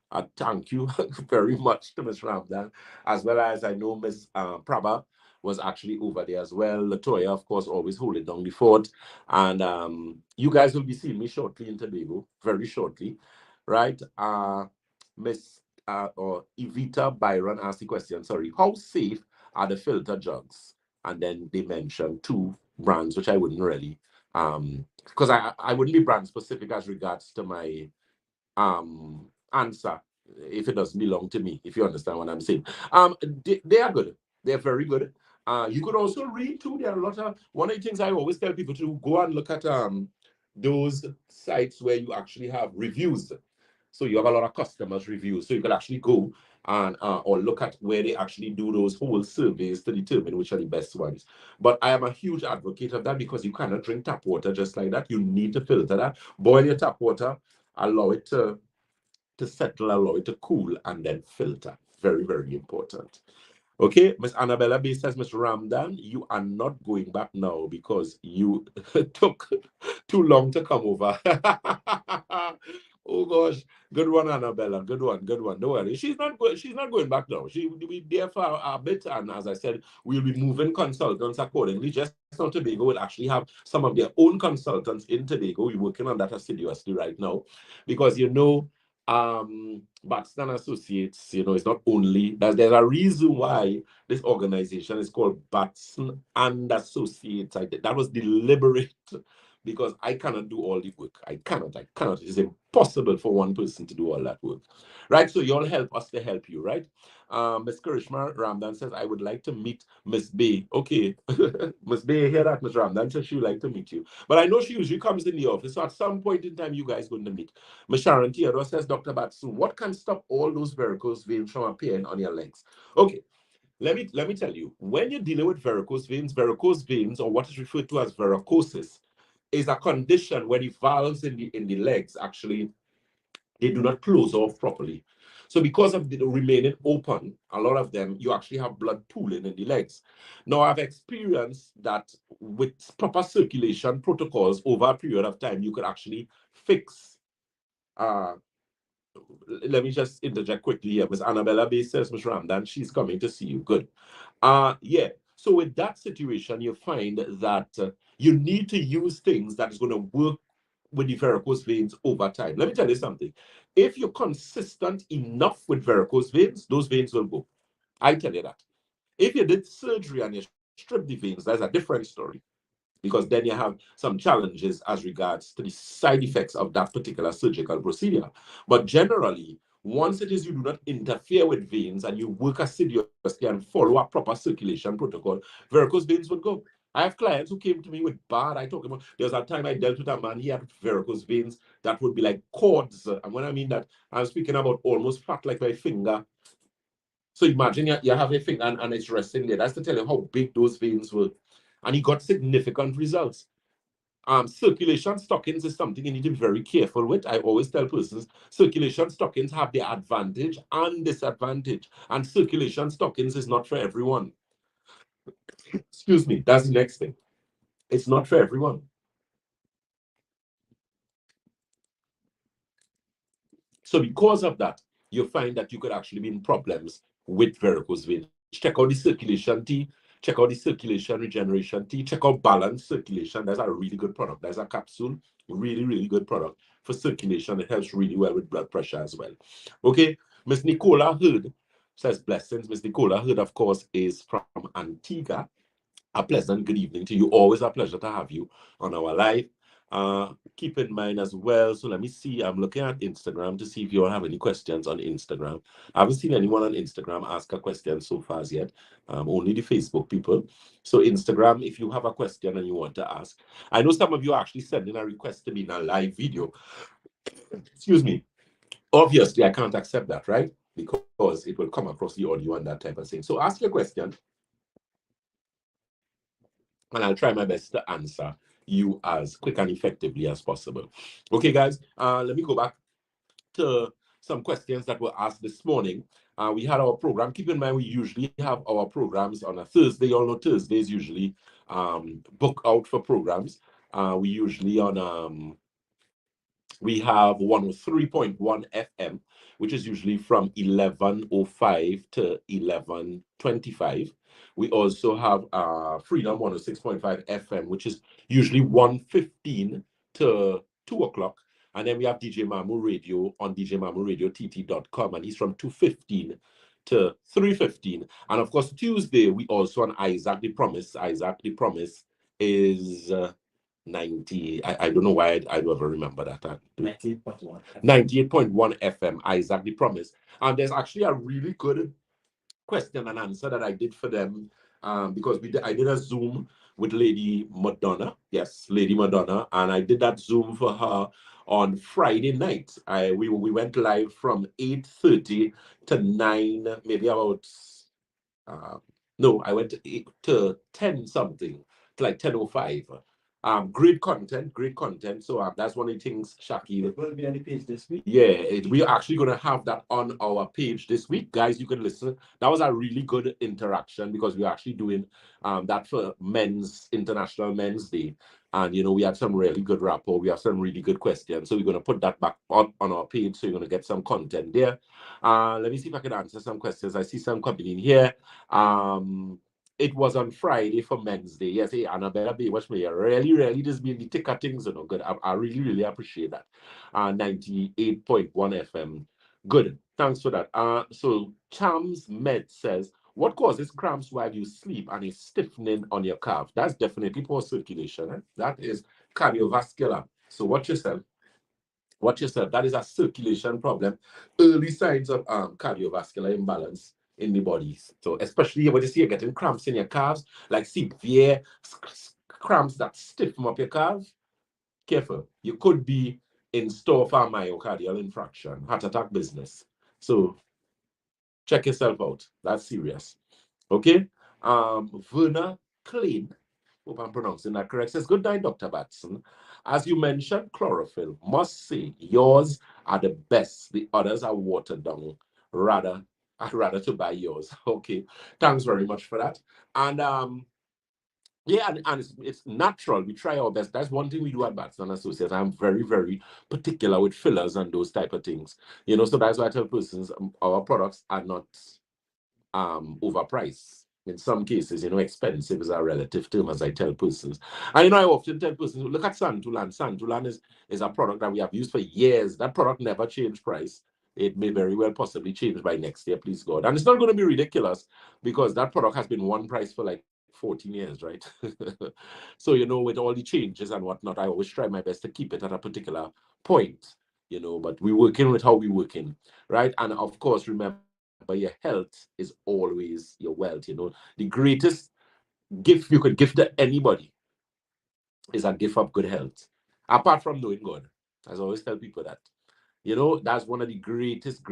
very much to Ms. Ramdan, as well as I know Ms. Prabha was actually over there as well. Latoya, of course, always holding down the fort. And you guys will be seeing me shortly in Tobago, very shortly, right? Miss or Evita Byron asked the question, sorry, how safe are the filter jugs? And then they mentioned two brands, which I wouldn't really, because I wouldn't be brand specific as regards to my answer if it doesn't belong to me, if you understand what I'm saying. They are good. They're very good. You could also read too. There are a lot of one of the things I always tell people to go and look at those sites where you actually have reviews. So you have a lot of customers reviews. So you could actually go and or look at where they actually do those whole surveys to determine which are the best ones. But I am a huge advocate of that because you cannot drink tap water just like that. You need to filter that. Boil your tap water, allow it to settle, allow it to cool, and then filter. Very, very important. Okay, Miss Annabella B says, Miss Ramdan, you are not going back now because you took too long to come over. Oh gosh, good one, Annabella. Good one, good one. Don't worry. She's not going back now. She will be there for a bit, and as I said, we'll be moving consultants accordingly. Just now Tobago will actually have some of their own consultants in Tobago. We're working on that assiduously right now. Because Batson Associates, it's not only there's a reason why this organization is called Batson and Associates. That was deliberate because I cannot do all the work. I cannot. It's impossible for one person to do all that work. Right? So you all help us to help you, right? Miss Karishma Ramdan says, I would like to meet Miss Bay. Okay. Miss Bay, hear that, Miss Ramdan says she would like to meet you. But I know she usually comes in the office. So at some point in time, you guys going to meet. Miss Sharon Theodore says, Dr. Batson, what can stop all those varicose veins from appearing on your legs? Okay. Let me tell you, when you're dealing with varicose veins, or what is referred to as varicosis, is a condition where the valves in the legs actually they do not close off properly. So because of the remaining open, a lot of them, you actually have blood pooling in the legs. Now, I've experienced that with proper circulation protocols over a period of time, you could actually fix. Let me just interject quickly here. Miss Annabella Bay says, Miss Ramdan, she's coming to see you. Good. Yeah. So with that situation, you find that you need to use things that is going to work with the varicose veins over time. Let me tell you something. If you're consistent enough with varicose veins, those veins will go. I tell you that. If you did surgery and you strip the veins, that's a different story because then you have some challenges as regards to the side effects of that particular surgical procedure. But generally, once it is you do not interfere with veins and you work assiduously and follow a proper circulation protocol, varicose veins would go. I have clients who came to me with bad. I talk about there's a time I dealt with a man, he had varicose veins that would be like cords. And when I mean that, I'm speaking about almost fat like my finger. So imagine you have a finger and it's resting there. That's to tell you how big those veins were. And he got significant results. Circulation stockings is something you need to be very careful with. I always tell persons circulation stockings have their advantage and disadvantage, and circulation stockings is not for everyone. Excuse me, that's the next thing. It's not for everyone. So because of that, you find that you could actually be in problems with varicose veins. Check out the circulation tea, check out the circulation regeneration tea, check out balanced circulation. That's a really good product. That's a capsule, really, really good product for circulation. It helps really well with blood pressure as well. Okay, Miss Nicola Hood says blessings. Miss Nicola Hood, of course, is from Antigua. A pleasant good evening to you. Always a pleasure to have you on our live. Keep in mind as well. So let me see. I'm looking at Instagram to see if you all have any questions on Instagram. I haven't seen anyone on Instagram ask a question so far as yet. Only the Facebook people. So Instagram, if you have a question and you want to ask, I know some of you are actually sending a request to be in a live video. Excuse me. Obviously, I can't accept that, right? Because it will come across the audio and that type of thing. So ask your question and I'll try my best to answer you as quick and effectively as possible. Okay, guys, let me go back to some questions that were asked this morning. We had our program. Keep in mind, we usually have our programs on a Thursday. You all know Thursdays usually book out for programs. We usually on We have 103.1 FM, which is usually from 11:05 to 11:25. We also have Freedom 106.5 FM, which is usually 1:15 to 2 o'clock. And then we have DJ Mamu Radio on djmamuradiott.com, and he's from 2:15 to 3:15. And of course, Tuesday, we also on Isaac the Promise. Isaac the Promise is 90. I don't know why I don't ever remember that. 98.1. 98.1 FM, Isaac the Promise. And there's actually a really good question and answer that I did for them because I did a Zoom with Lady Madonna. Yes, Lady Madonna. And I did that Zoom for her on Friday night. We went live from 8:30 to 9, maybe about no, I went to 10 something, to like 10:05. Great content, great content. So that's one of the things, Shaki. It will be on the page this week. Yeah, we're actually going to have that on our page this week. Guys, you can listen. That was a really good interaction because we're actually doing that for International Men's Day. And, you know, we had some really good rapport. We have some really good questions. So we're going to put that back on our page. So you're going to get some content there. Let me see if I can answer some questions. I see some coming in here. It was on Friday for Men's Day. Yes, hey, Annabella Bay, watch me. Really just being the ticker things, you know, good. I really appreciate that. 98.1 FM. Good. Thanks for that. So Chams Med says, what causes cramps while you sleep and a stiffening on your calf? That's definitely poor circulation. Eh? That is cardiovascular. So watch yourself. Watch yourself. That is a circulation problem. Early signs of cardiovascular imbalance in the body. So especially when you see you're getting cramps in your calves, like severe cramps that stiffen up your calves, careful. You could be in store for a myocardial infarction, heart attack business. So check yourself out. That's serious. Okay. Verna Klein, hope I'm pronouncing that correct, says, good night, Dr. Batson. As you mentioned, chlorophyll, must say yours are the best. The others are watered down. I'd rather to buy yours. Okay. Thanks very much for that. And yeah, and it's natural. We try our best. That's one thing we do at Batson Associates. I'm very particular with fillers and those type of things. You know, so that's why I tell persons our products are not overpriced. In some cases, you know, expensive is a relative term, as I tell persons. And you know, I often tell persons, look at Santulan. Santulan is a product that we have used for years. That product never changed price. It may very well possibly change by next year, please God. And it's not going to be ridiculous because that product has been one price for like 14 years, right? So, you know, with all the changes and whatnot, I always try my best to keep it at a particular point, you know, but we're working with how we're working, right? And of course, remember, your health is always your wealth. You know, the greatest gift you could give to anybody is a gift of good health, apart from knowing God. As I always tell people that. You know, that's one of the greatest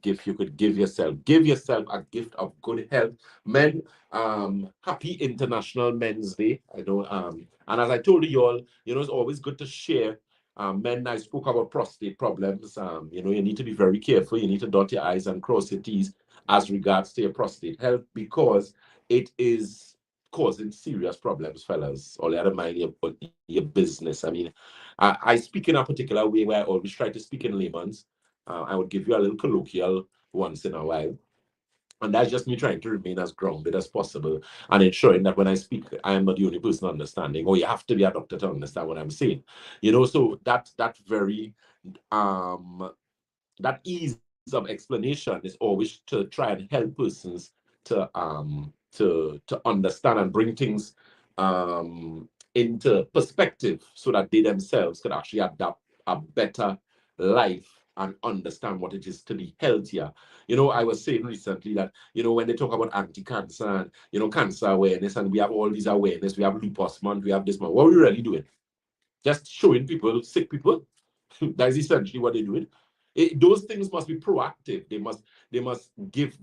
gifts you could give yourself. Give yourself a gift of good health. Men, happy International Men's Day. I know, and as I told you all, you know, it's always good to share. Men, I spoke about prostate problems. You know, you need to be very careful. You need to dot your I's and cross your T's as regards to your prostate health because it is causing serious problems, fellas. All you have to mind your business. I mean, I speak in a particular way where I always try to speak in layman's. I would give you a little colloquial once in a while. And that's just me trying to remain as grounded as possible and ensuring that when I speak, I am not the only person understanding. Or you have to be a doctor to understand what I'm saying. You know, so that very that ease of explanation is always to try and help persons to understand and bring things into perspective so that they themselves could actually adapt a better life and understand what it is to be healthier. You know, I was saying recently that, you know, when they talk about anti-cancer and, you know, cancer awareness, and we have all these awareness, we have lupus month, we have this month, what are we really doing? Just showing people, sick people. That is essentially what they're doing. Those things must be proactive. They must give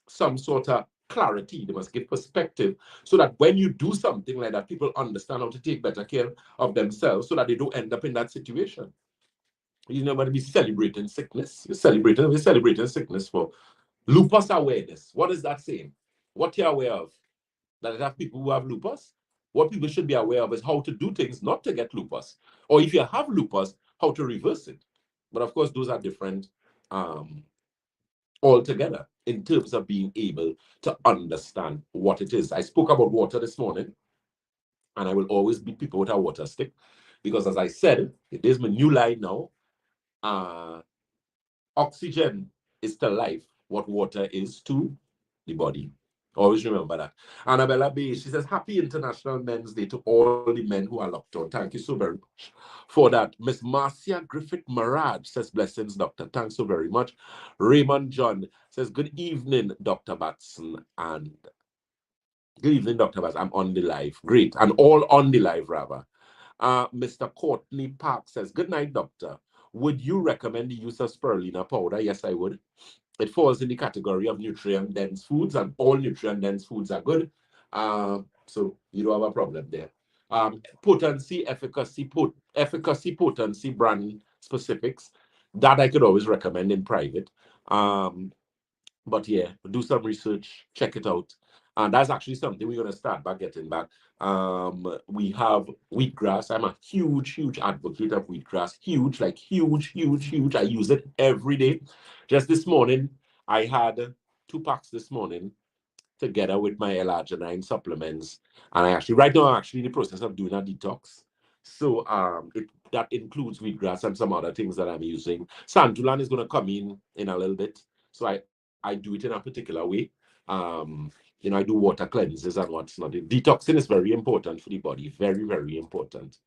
some sort of clarity. They must give perspective so that when you do something like that, people understand how to take better care of themselves so that they don't end up in that situation. You know, but be celebrating sickness. We're celebrating sickness for lupus awareness. What is that saying? What you're aware of? That it have people who have lupus? What people should be aware of is how to do things not to get lupus. Or if you have lupus, how to reverse it. But of course, those are different altogether in terms of being able to understand what it is. I spoke about water this morning, and I will always beat people with a water stick because, as I said, it is my new line now. Oxygen is to life what water is to the body. Always remember that. Annabella Bay, she says, Happy International Men's Day to all the men who are locked on. Thank you so very much for that. Miss Marcia Griffith Maraj says, Blessings, Doctor. Thanks so very much. Raymond John says, Good evening, Dr. Batson. And good evening, Dr. Batson. I'm on the live. Great. And all on the live, rather. Mr. Courtney Park says, Good night, Doctor. Would you recommend the use of spirulina powder? Yes, I would. It falls in the category of nutrient-dense foods, and all nutrient-dense foods are good. So you don't have a problem there. Potency, efficacy, potency, brand specifics, that I could always recommend in private. But yeah, do some research, check it out. And that's actually something we're going to start back getting back. We have wheatgrass. I'm a huge advocate of wheatgrass. Huge, like huge. I use it every day. Just this morning, I had 2 packs this morning together with my L-arginine supplements. And right now, I'm actually in the process of doing a detox. So that includes wheatgrass and some other things that I'm using. Santulan is going to come in a little bit. So I do it in a particular way. I do water cleanses and what's not. Detoxing is very important for the body. Very important.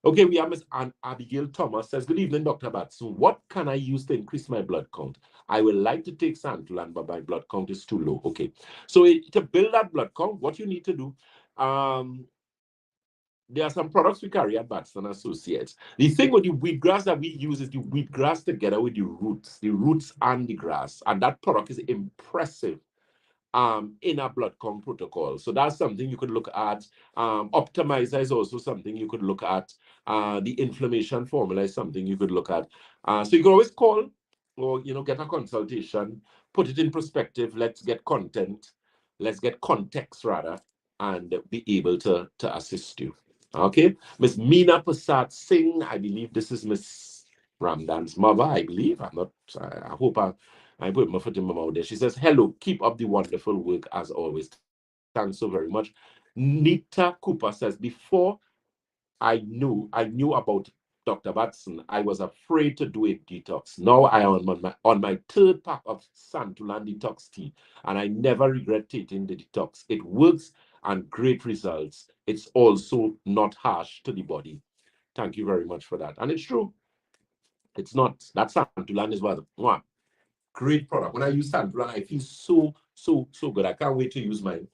Okay, we have Miss Abigail Thomas says, Good evening, Dr. Batson. What can I use to increase my blood count? I would like to take Santulan, but my blood count is too low. Okay, so to build that blood count, what you need to do, there are some products we carry at Batson Associates. The thing with the wheatgrass that we use is the wheatgrass together with the roots and the grass. And that product is impressive in a blood count protocol. So that's something you could look at. Optimizer is also something you could look at. The inflammation formula is something you could look at. So you can always call or get a consultation, put it in perspective. Let's get context rather, and be able to assist you. Okay, Miss Meena Prasad Singh, I believe this is Miss Ramdan's mother, I believe. I hope I put my foot in my mouth there. She says, Hello, keep up the wonderful work as always. Thanks so very much. Nita Cooper says, Before I knew about Dr. Batson, I was afraid to do a detox. Now I am on my 3rd pack of Santulan detox tea, and I never regret taking the detox. It works and great results. It's also not harsh to the body. Thank you very much for that. And it's true. It's not. That Santulan is what? Great product. When I use Santulan, I feel so good. I can't wait to use mine.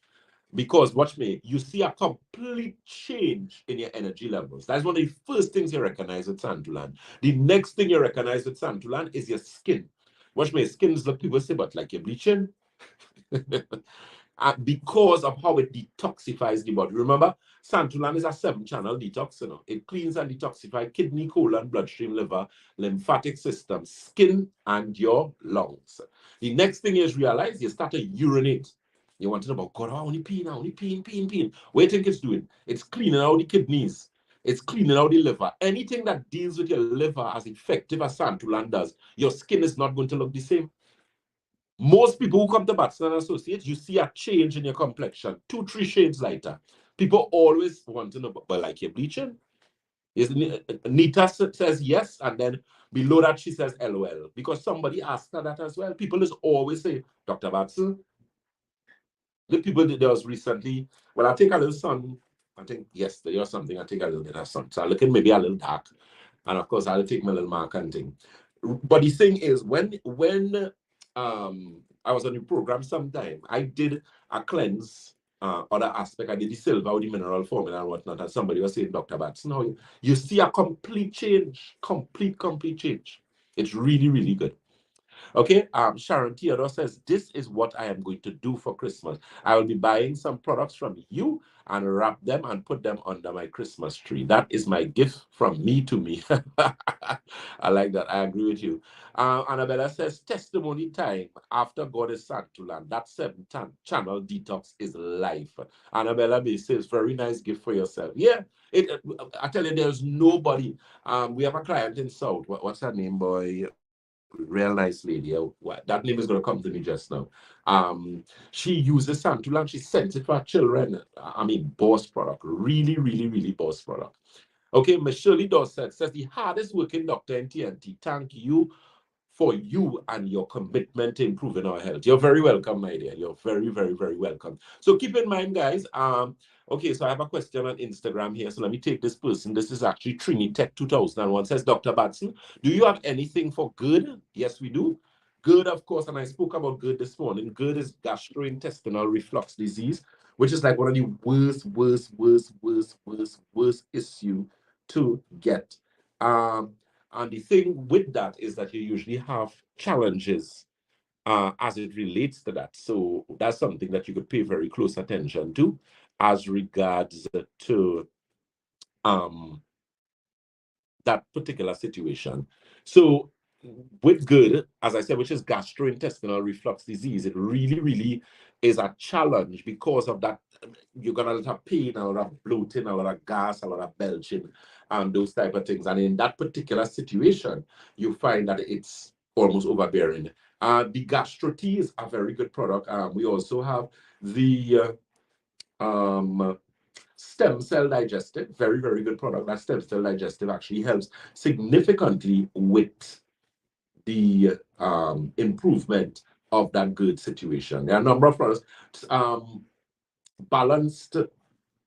Because watch me, you see a complete change in your energy levels. That's one of the first things you recognize with Santulan. The next thing you recognize with Santulan is your skin. Watch me, skin's like people say, but like you're bleaching. Because of how it detoxifies the body. Remember, Santulan is a 7-channel detox. It cleans and detoxifies kidney, colon, bloodstream, liver, lymphatic system, skin, and your lungs. The next thing is realize you start to urinate. You're wondering about, God, I only peeing. What do you think it's doing? It's cleaning out the kidneys. It's cleaning out the liver. Anything that deals with your liver as effective as Santulan does, your skin is not going to look the same. Most people who come to Batson Associates, you see a change in your complexion, 2-3 shades lighter. People always want to know, but like you're bleaching? Nita says yes, and then below that she says LOL, because somebody asked her that as well. People just always say, Dr. Batson, the people that there was recently, well, I take a little sun, I think yesterday or something, I take a little bit of sun. So I'm looking maybe a little dark. And of course, I'll take my little mark and thing. But the thing is, when I was on the program sometime, I did a cleanse, other aspect. I did the silver or the mineral formula and whatnot. And somebody was saying, Dr. Batson, now you see a complete change, complete change. It's really good. Okay, Sharon Theodore says, this is what I am going to do for Christmas. I will be buying some products from you and wrap them and put them under my Christmas tree. That is my gift from me to me. I like that. I agree with you. Annabella says, testimony time after God is Santulan. That seventh channel detox is life. Annabella May says, very nice gift for yourself. Yeah, I tell you, there's nobody. We have a client in South. What's her name, boy? Real nice lady. That name is going to come to me just now. She uses Santulan. She sends it for her children. I mean, boss product. Really, really, really boss product. Okay, Miss Shirley Dorset says the hardest working doctor in TNT. Thank you for you and your commitment to improving our health. You're very welcome, my dear. You're very, very, very welcome. So keep in mind, guys. Okay, so I have a question on Instagram here. So let me take this person. This is actually Trini Tech 2001. Says, Dr. Batson, do you have anything for GERD? Yes, we do. GERD, of course, and I spoke about GERD this morning. GERD is gastrointestinal reflux disease, which is like one of the worst issue to get. And the thing with that is that you usually have challenges as it relates to that. So that's something that you could pay very close attention to as regards to um, that particular situation. So with GERD, as I said, which is gastrointestinal reflux disease, it really, really is a challenge because of that. You're gonna have a lot of pain, a lot of bloating, a lot of gas, a lot of belching, and those type of things. And in that particular situation, you find that it's almost overbearing. The Gastro Tea is a very good product. We also have the stem cell digestive, very, very good product. That stem cell digestive actually helps significantly with the improvement of that GERD situation. There are a number of products.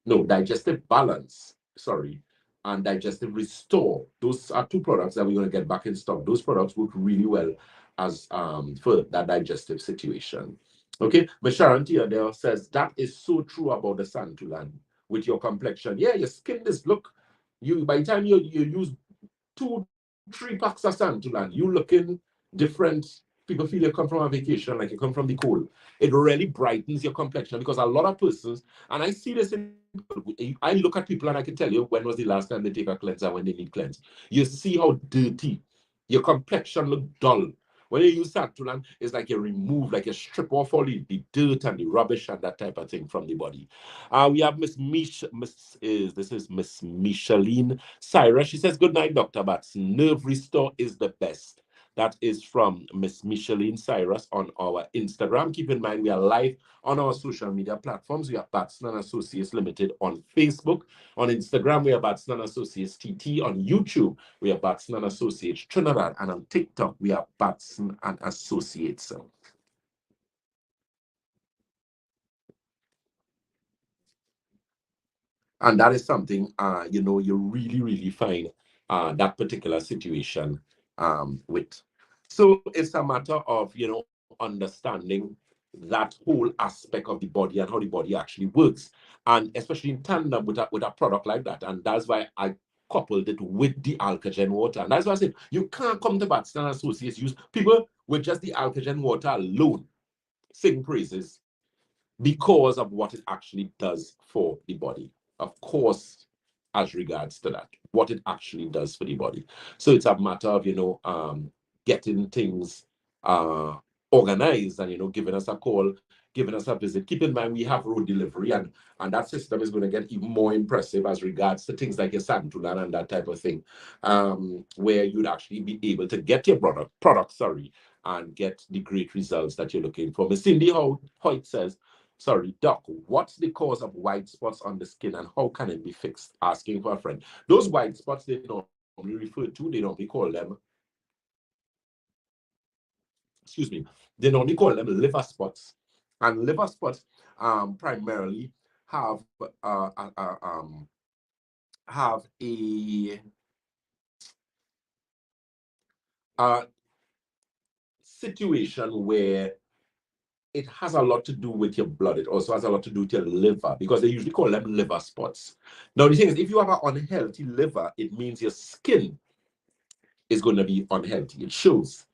Digestive balance, sorry, and digestive restore. Those are two products that we're going to get back in stock. Those products work really well as for that digestive situation. Okay, but Sharon Theodore says that is so true about the Santulan with your complexion. Yeah, your skin is look. You by the time you use 2-3 packs of Santulan, you looking different. People feel you come from a vacation, like you come from the cold. It really brightens your complexion because a lot of persons, and I see this in people, I look at people and I can tell you when was the last time they take a cleanser, when they need cleanse. You see how dirty your complexion look dull. When you use Santulan, it's like you remove, like you strip off all the dirt and the rubbish and that type of thing from the body. We have Miss Micheline Cyrus. She says, good night, Dr. Batson. Nerve Restore is the best. That is from Miss Micheline Cyrus on our Instagram. Keep in mind, we are live on our social media platforms. We are Batson and Associates Limited on Facebook. On Instagram, we are Batson and Associates TT. On YouTube, we are Batson and Associates Trinidad. And on TikTok, we are Batson and Associates. And that is something, you really, really find that particular situation with. So it's a matter of, understanding that whole aspect of the body and how the body actually works. And especially in tandem with a product like that. And that's why I coupled it with the Alkagen water. And that's why I said, you can't come to Batson and Associates use people with just the Alkagen water alone sing praises because of what it actually does for the body. Of course, as regards to that, what it actually does for the body. So it's a matter of, getting things organized and, giving us a call, giving us a visit. Keep in mind, we have road delivery and that system is going to get even more impressive as regards to things like your Santulan and that type of thing, where you'd actually be able to get your product, and get the great results that you're looking for. Miss Cindy Hoyt says, sorry, Doc, what's the cause of white spots on the skin and how can it be fixed? Asking for a friend. Those white spots they normally refer to, they normally call them, they normally call them liver spots. And liver spots primarily have have a situation where it has a lot to do with your blood. It also has a lot to do with your liver because they usually call them liver spots. Now, the thing is, if you have an unhealthy liver, it means your skin is going to be unhealthy. It shows.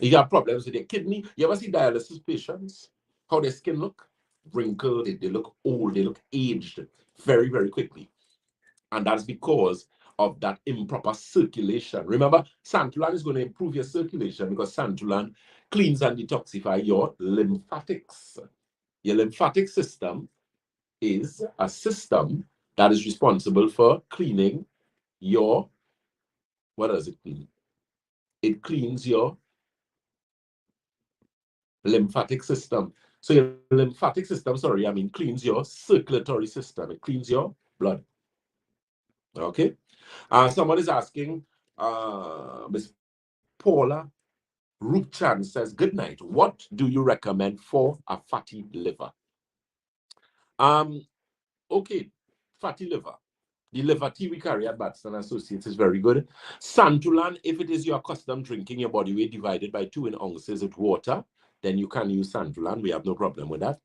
If you have problems with your kidney, you ever see dialysis patients? How their skin look? Wrinkled, they look old, they look aged very, very quickly. And that's because of that improper circulation. Remember, Santulan is going to improve your circulation because Santulan cleans and detoxify your lymphatics. Your lymphatic system is a system that is responsible for cleaning your, what does it clean? It cleans your lymphatic system. So your lymphatic system, sorry, I mean cleans your circulatory system. It cleans your blood. Okay. Someone is asking, Miss Paula Ruchan says, good night. What do you recommend for a fatty liver? Okay, fatty liver. The liver tea we carry at Batson Associates is very good. Santulan, if it is your custom drinking your body weight divided by 2 in ounces with water, then you can use Santulan. We have no problem with that.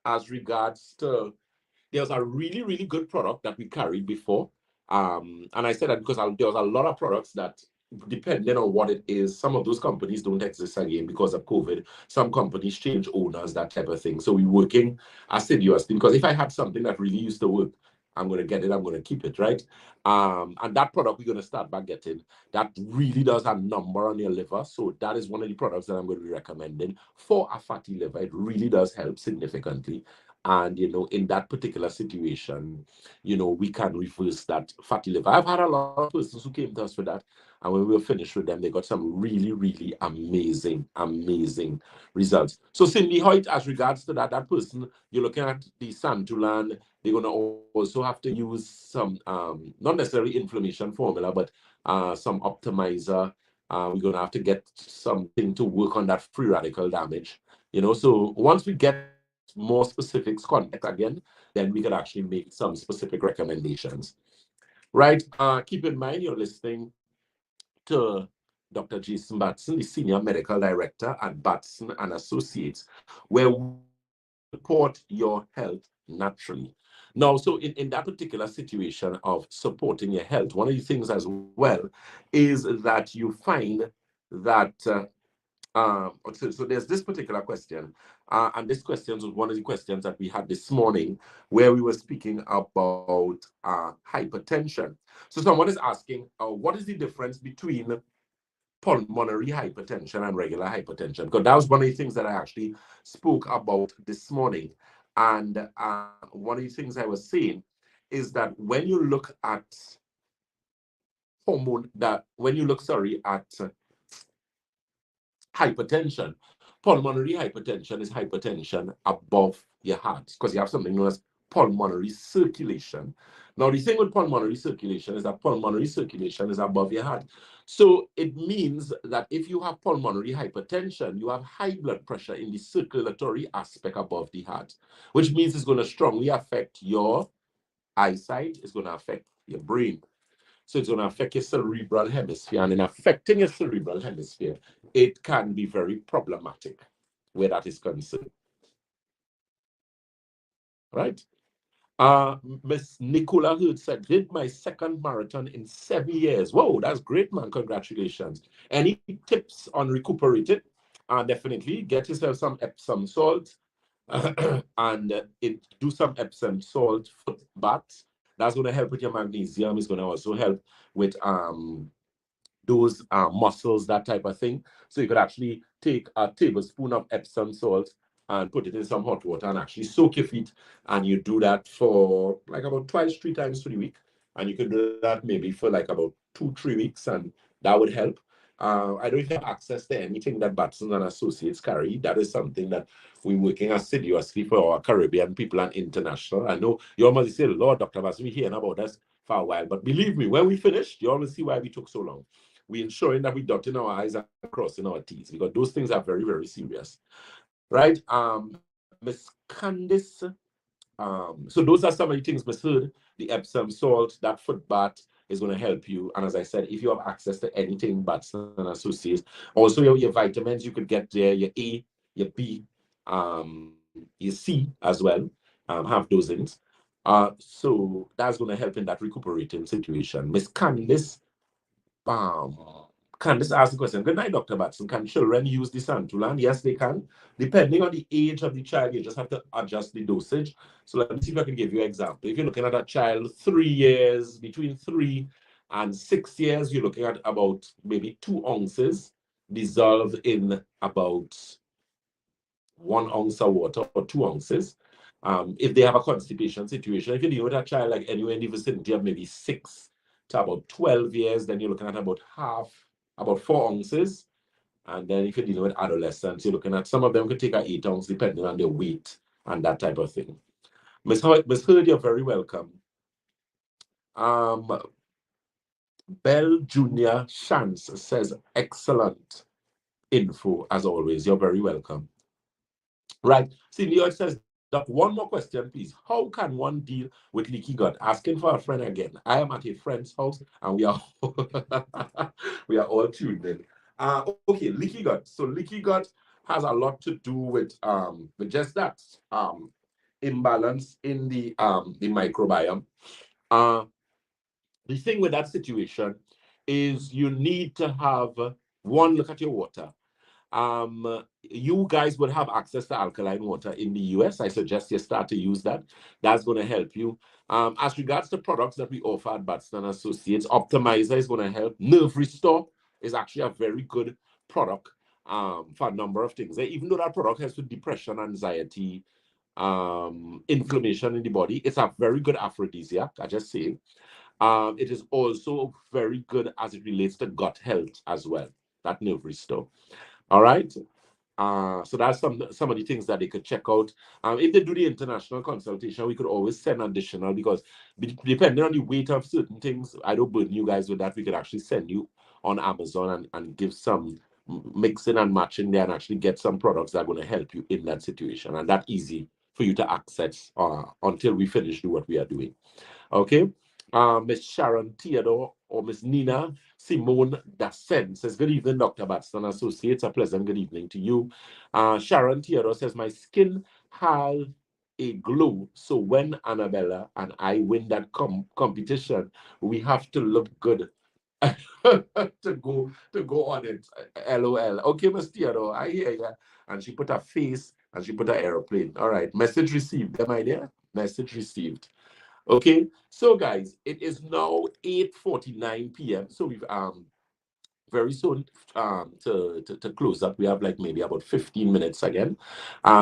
As regards to, there's a really, really good product that we carried before. And I said that because there's a lot of products that, depending on what it is, some of those companies don't exist again because of COVID. Some companies change owners, that type of thing. So we're working assiduously because if I had something that really used to work, I'm going to get it, I'm going to keep it, right? And that product we're going to start back getting, that really does a number on your liver. So that is one of the products that I'm going to be recommending for a fatty liver. It really does help significantly. And, in that particular situation, we can reverse that fatty liver. I've had a lot of persons who came to us with that. And when we were finished with them, they got some really, really amazing, amazing results. So Cindy Hoyt, as regards to that person, you're looking at the Santulan, they're going to also have to use some, not necessarily inflammation formula, but some optimizer. We're going to have to get something to work on that free radical damage. So once we get more specifics context again, then we can actually make some specific recommendations. Right? Keep in mind you're listening to Dr. Jason Batson, the Senior Medical Director at Batson and Associates, where we support your health naturally. Now, so in that particular situation of supporting your health, one of the things as well is that you find that so there's this particular question, and this question was one of the questions that we had this morning where we were speaking about hypertension. So someone is asking, what is the difference between pulmonary hypertension and regular hypertension? Because that was one of the things that I actually spoke about this morning. And one of the things I was saying is that when you look at hypertension, pulmonary hypertension is hypertension above your heart because you have something known as pulmonary circulation. Now, the thing with pulmonary circulation is that pulmonary circulation is above your heart. So it means that if you have pulmonary hypertension, you have high blood pressure in the circulatory aspect above the heart, which means it's going to strongly affect your eyesight, it's going to affect your brain. So it's going to affect your cerebral hemisphere. And in affecting your cerebral hemisphere, it can be very problematic where that is concerned. Right? Miss Nicola Hood said, did my second marathon in 7 years. Whoa, that's great, man. Congratulations. Any tips on recuperating? Definitely get yourself some Epsom salt and do some Epsom salt foot baths. That's going to help with your magnesium. It's going to also help with those muscles, that type of thing. So you could actually take a tablespoon of Epsom salt and put it in some hot water and actually soak your feet. And you do that for like about twice, 3 times through the week. And you can do that maybe for like about 2-3 weeks, and that would help. I don't know if you have access to anything that Batson and Associates carry. That is something that we're working assiduously for our Caribbean people and international. I know you almost say, Lord, Dr. Batson, we're hearing about this for a while. But believe me, when we finish, you always see why we took so long. We're ensuring that we're dotting our I's and crossing our T's because those things are very, very serious. Right? Miss Candice. So those are some of the things, Miss Hood. The Epsom salt, that foot bath is going to help you. And as I said, if you have access to anything Batson and Associates, also your vitamins, you could get there, your A, your B, your C as well, have those things. So that's going to help in that recuperating situation. Miss Candice, Candice asked the question, good night, Dr. Batson. Can children use the Santulan? Yes, they can. Depending on the age of the child, you just have to adjust the dosage. So let me see if I can give you an example. If you're looking at a child 3 years, between 3 and 6 years, you're looking at about maybe 2 ounces dissolved in about 1 ounce of water or 2 ounces. If they have a constipation situation, if you're dealing with a child like anywhere in the vicinity of maybe 6 to about 12 years, then you're looking at about 4 ounces. And then if you're dealing with adolescents, you're looking at some of them could take an 8 ounce depending on their weight and that type of thing. Miss Hurd, you're very welcome. Bell Junior Chance says excellent info as always. You're very welcome. Right. See, Leo says, Doc, one more question, please. How can one deal with leaky gut? Asking for a friend again. I am at a friend's house and we are we are all tuned in. Okay, leaky gut. So leaky gut has a lot to do with just that imbalance in the microbiome. The thing with that situation is you need to have one look at your water. You guys would have access to alkaline water in the US. I suggest you start to use that. That's going to help you. As regards to products that we offer at Batson Associates, Optimizer is going to help. Nerve Restore is actually a very good product for a number of things. Even though that product has with depression, anxiety, inflammation in the body, it's a very good aphrodisiac, I just say. It is also very good as it relates to gut health as well, that Nerve Restore. All right. So that's some of the things that they could check out. If they do the international consultation, we could always send additional, because depending on the weight of certain things, I don't burden you guys with that. We could actually send you on Amazon and give some mixing and matching there and actually get some products that are going to help you in that situation. And that's easy for you to access until we finish do what we are doing. Okay. Miss Sharon Theodore or Miss Nina Simone Dassen says, good evening, Dr. Batson Associates. A pleasant good evening to you. Sharon Theodore says, my skin has a glow. So when Annabella and I win that competition, we have to look good to go on it. LOL. Okay, Miss Theodore, I hear you. And she put her face and she put her airplane. All right. Message received, my dear. Message received. Okay, so guys, it is now 8:49 p.m. So we've very soon to close up. We have like maybe about 15 minutes again.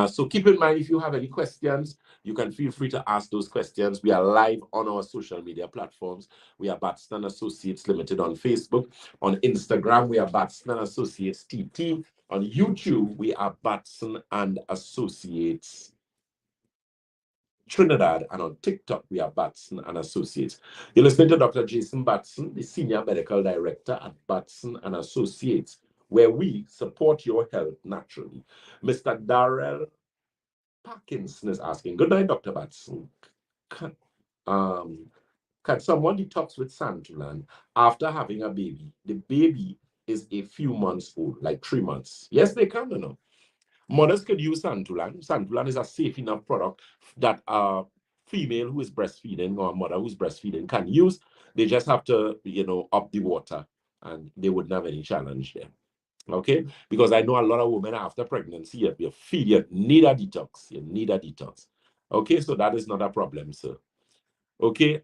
So keep in mind, if you have any questions, you can feel free to ask those questions. We are live on our social media platforms. We are Batson Associates Limited on Facebook. On Instagram, we are Batson Associates TT. On YouTube, we are Batson and Associates Trinidad, and on TikTok, we are Batson and Associates. You're listening to Dr. Jason Batson, the Senior Medical Director at Batson and Associates, where we support your health naturally. Mr. Darrell Parkinson is asking, good night, Dr. Batson. Can someone detox with Santulan after having a baby? The baby is a few months old, like 3 months. Yes, they can, you know. Mothers could use Santulan. Santulan is a safe enough product that a female who is breastfeeding or a mother who's breastfeeding can use. They just have to, up the water, and they wouldn't have any challenge there. Okay? Because I know a lot of women after pregnancy, you feed, you need a detox. You need a detox. Okay? So that is not a problem, sir. Okay?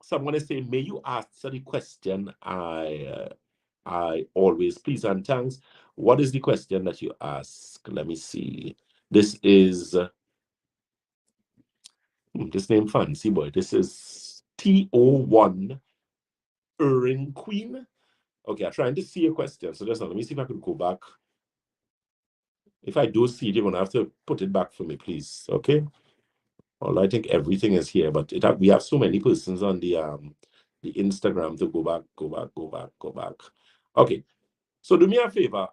Someone is saying, may you answer the question I always please and thanks. What is the question that you ask? Let me see. This is this name fancy boy. This is TO1 Earring Queen. Okay, I'm trying to see a question. So just let me see if I can go back. If I do see it, you're gonna have to put it back for me, please. Okay. Well, I think everything is here, but we have so many persons on the Instagram to go back. Okay. So do me a favor.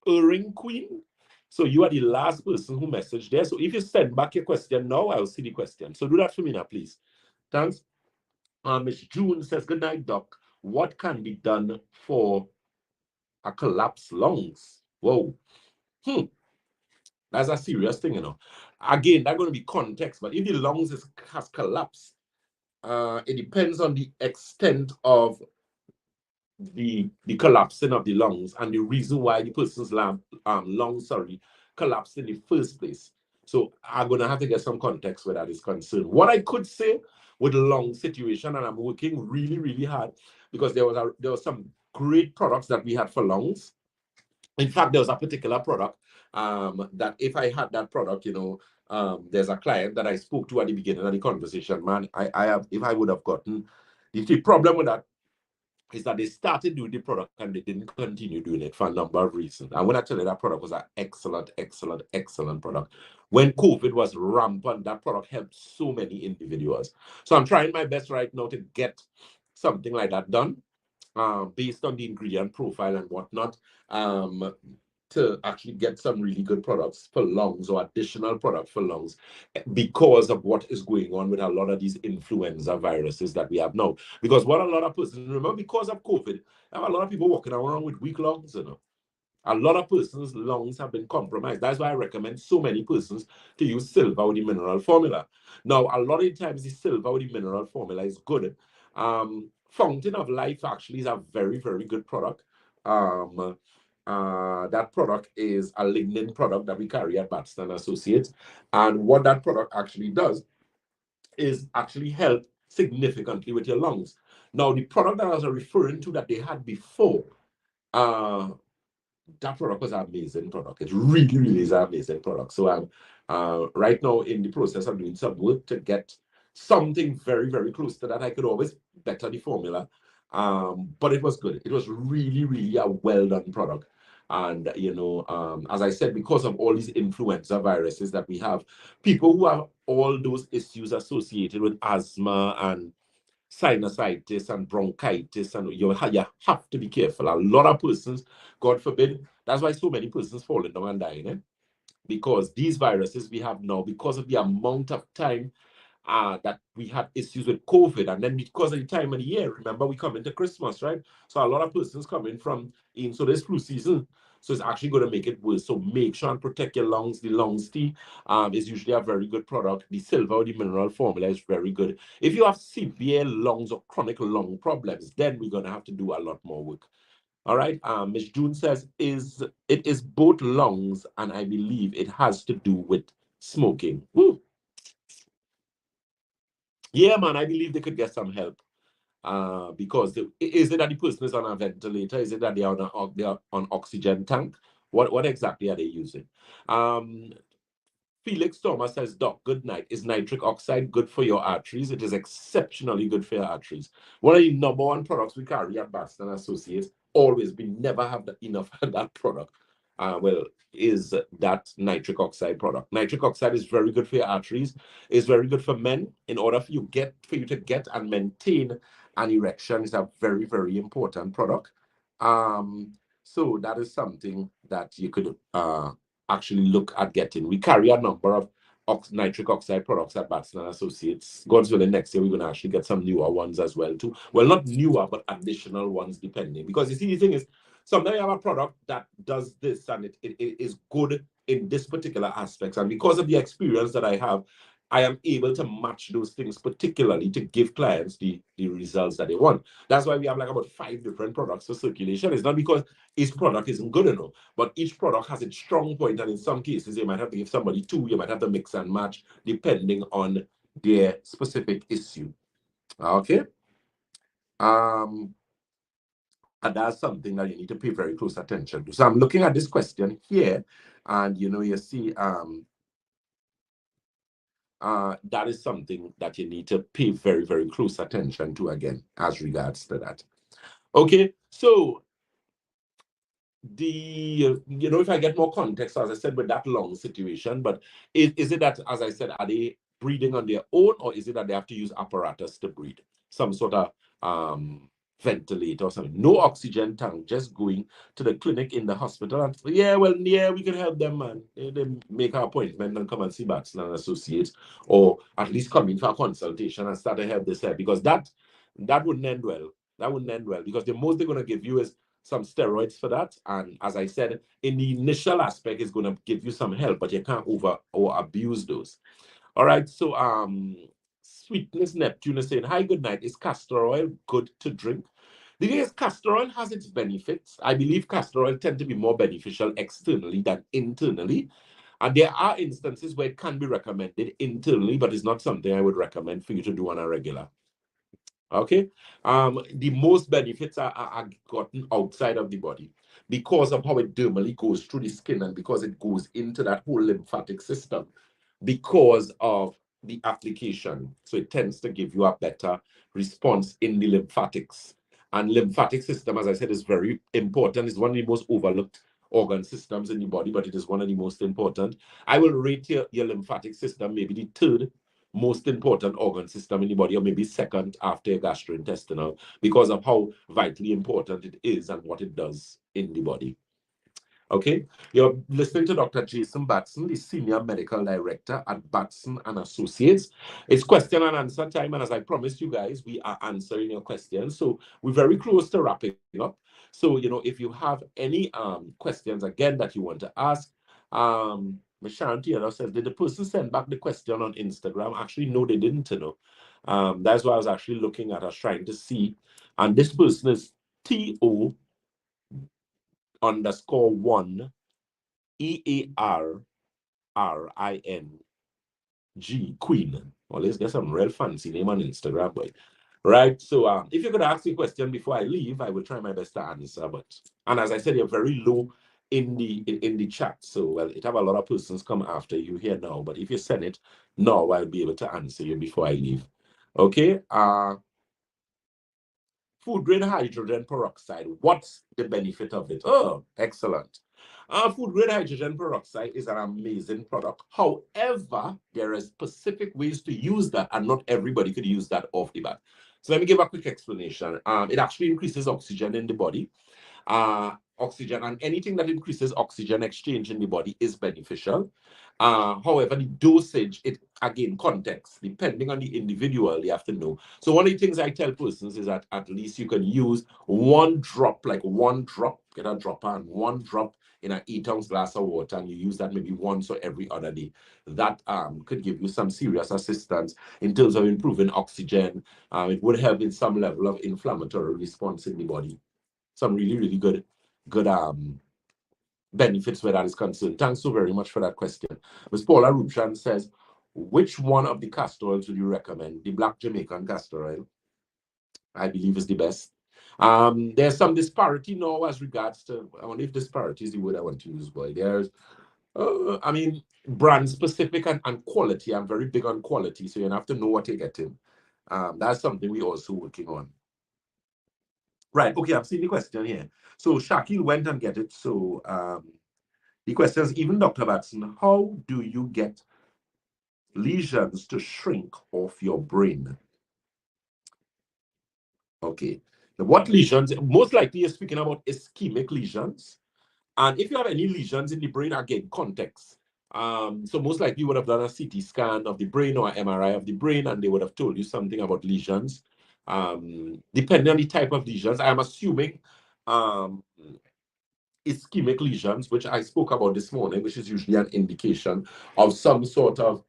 Ring Queen. So you are the last person who messaged there. So if you send back your question now, I'll see the question. So do that for me now, please. Thanks. Miss June says, good night, Doc. What can be done for a collapsed lungs? Whoa. That's a serious thing, you know. Again, that's going to be context, but if the lungs has collapsed, it depends on the extent of the collapsing of the lungs and the reason why the person's lungs, collapsed in the first place. So I'm gonna have to get some context where that is concerned. What I could say with the lung situation, and I'm working really, really hard because there was some great products that we had for lungs. In fact, there was a particular product that if I had that product, there's a client that I spoke to at the beginning of the conversation, man, I have, if I would have gotten, the problem with that is that they started doing the product and they didn't continue doing it for a number of reasons. And when I tell you that product was an excellent, excellent, excellent product. When COVID was rampant, that product helped so many individuals. So I'm trying my best right now to get something like that done based on the ingredient profile and whatnot, to actually get some really good products for lungs or additional product for lungs because of what is going on with a lot of these influenza viruses that we have now. Because what a lot of persons, remember, because of COVID, I have a lot of people walking around with weak lungs, A lot of persons' lungs have been compromised. That's why I recommend so many persons to use silver with the mineral formula. Now, a lot of times the silver with the mineral formula is good. Fountain of Life actually is a very, very good product. That product is a lignin product that we carry at Batson Associates. And what that product actually does is actually help significantly with your lungs. Now, the product that I was referring to that they had before, that product was an amazing product. It really, really is an amazing product. So I'm right now in the process of doing some work to get something very, very close to that. I could always better the formula, but it was good. It was really, really a well done product. And as I said, because of all these influenza viruses that we have, people who have all those issues associated with asthma and sinusitis and bronchitis, and you have to be careful. A lot of persons, God forbid, that's why so many persons falling down and dying, because these viruses we have now, because of the amount of time that we had issues with COVID, and then because of the time of the year, remember we come into Christmas, right? So a lot of persons coming from so this flu season, so it's actually going to make it worse. So make sure and protect your lungs. The lungs tea is usually a very good product. The silver or the mineral formula is very good. If you have severe lungs or chronic lung problems, then we're going to have to do a lot more work. All right. Ms. June says, it is both lungs, and I believe it has to do with smoking. Woo. Yeah, man, I believe they could get some help. Because is it that the person is on a ventilator? Is it that they are on oxygen tank? What exactly are they using? Felix Thomas says, Doc, good night. Is nitric oxide good for your arteries? It is exceptionally good for your arteries. One of the number one products we carry at Batson Associates, always, we never have enough of that product. Is that nitric oxide product. Nitric oxide is very good for your arteries. It's very good for men. In order for you to get and maintain an erection, is a very, very important product. So that is something that you could actually look at getting. We carry a number of nitric oxide products at Batson Associates. God's willing, next year we're going to actually get some newer ones as well too. Well, not newer, but additional ones depending. Because you see, the thing is, sometimes you have a product that does this and it is good in this particular aspects. And because of the experience that I have, I am able to match those things particularly to give clients the results that they want. That's why we have like about 5 different products for circulation. It's not because each product isn't good enough, but each product has its strong point, and in some cases you might have to give somebody 2, you might have to mix and match depending on their specific issue. Okay. And that's something that you need to pay very close attention to. So I'm looking at this question here, and you see that is something that you need to pay very, very close attention to again as regards to that. Okay, so if I get more context, as I said, with that lung situation, but is it that, as I said, are they breathing on their own, or is it that they have to use apparatus to breathe? Some sort of ventilator or something. No oxygen tank, just going to the clinic in the hospital and we can help them, man. They make an appointment and come and see Batson and Associates, or at least come in for a consultation and start to help this help, because that wouldn't end well. That wouldn't end well, because the most they're going to give you is some steroids for that. And as I said, in the initial aspect, is going to give you some help, but you can't over or abuse those. All right. So Sweetness Neptune is saying, hi, good night. Is castor oil good to drink? The thing is, castor oil has its benefits. I believe castor oil tend to be more beneficial externally than internally. And there are instances where it can be recommended internally, but it's not something I would recommend for you to do on a regular. Okay. The most benefits are gotten outside of the body because of how it dermally goes through the skin and because it goes into that whole lymphatic system because of the application. So it tends to give you a better response in the lymphatics. And lymphatic system, as I said, is very important. It's one of the most overlooked organ systems in the body, but it is one of the most important. I will rate your lymphatic system maybe the third most important organ system in the body, or maybe second after gastrointestinal, because of how vitally important it is and what it does in the body. Okay, you're listening to Dr. Jason Batson, the Senior Medical Director at Batson and Associates. It's question and answer time, and as I promised you guys, we are answering your questions. So we're very close to wrapping up. So, if you have any questions again that you want to ask, Ms. Sharon Tiana says, did the person send back the question on Instagram? Actually, no, they didn't, That's why I was actually looking at us trying to see. And this person is TO_1 EARRING Queen. Well, let's get some real fancy name on Instagram, boy. Right. So if you could ask me a question before I leave, I will try my best to answer. And as I said, you're very low in the chat. So well, it have a lot of persons come after you here now. But if you send it now, I'll be able to answer you before I leave. Okay. Food grade hydrogen peroxide. What's the benefit of it? Oh, excellent. Food grade hydrogen peroxide is an amazing product. However, there are specific ways to use that, and not everybody could use that off the bat. So let me give a quick explanation. It actually increases oxygen in the body. Oxygen, and anything that increases oxygen exchange in the body is beneficial. However, the dosage, it again, context, depending on the individual, you have to know. So one of the things I tell persons is that at least you can use one drop, get a dropper and one drop in an 8-ounce glass of water, and you use that maybe once or every other day. That could give you some serious assistance in terms of improving oxygen. It would help in some level of inflammatory response in the body. Some really, really good benefits where that is concerned. Thanks so very much for that question. Ms. Paula Rubshan says, which one of the castor oils would you recommend? The black Jamaican castor oil, I believe, is the best. There's some disparity now as regards to, I wonder if disparity is the word I want to use, boy. There's, brand specific and quality. I'm very big on quality, so you have to know what you're getting. That's something we're also working on. Right, okay, I've seen the question here. So Shakil went and get it. So the question is, even Dr. Batson, how do you get lesions to shrink off your brain? Okay. Now, what lesions? Most likely you're speaking about ischemic lesions. And if you have any lesions in the brain, again, context. So most likely you would have done a CT scan of the brain or an MRI of the brain, and they would have told you something about lesions. Depending on the type of lesions, I am assuming ischemic lesions, which I spoke about this morning, which is usually an indication of some sort of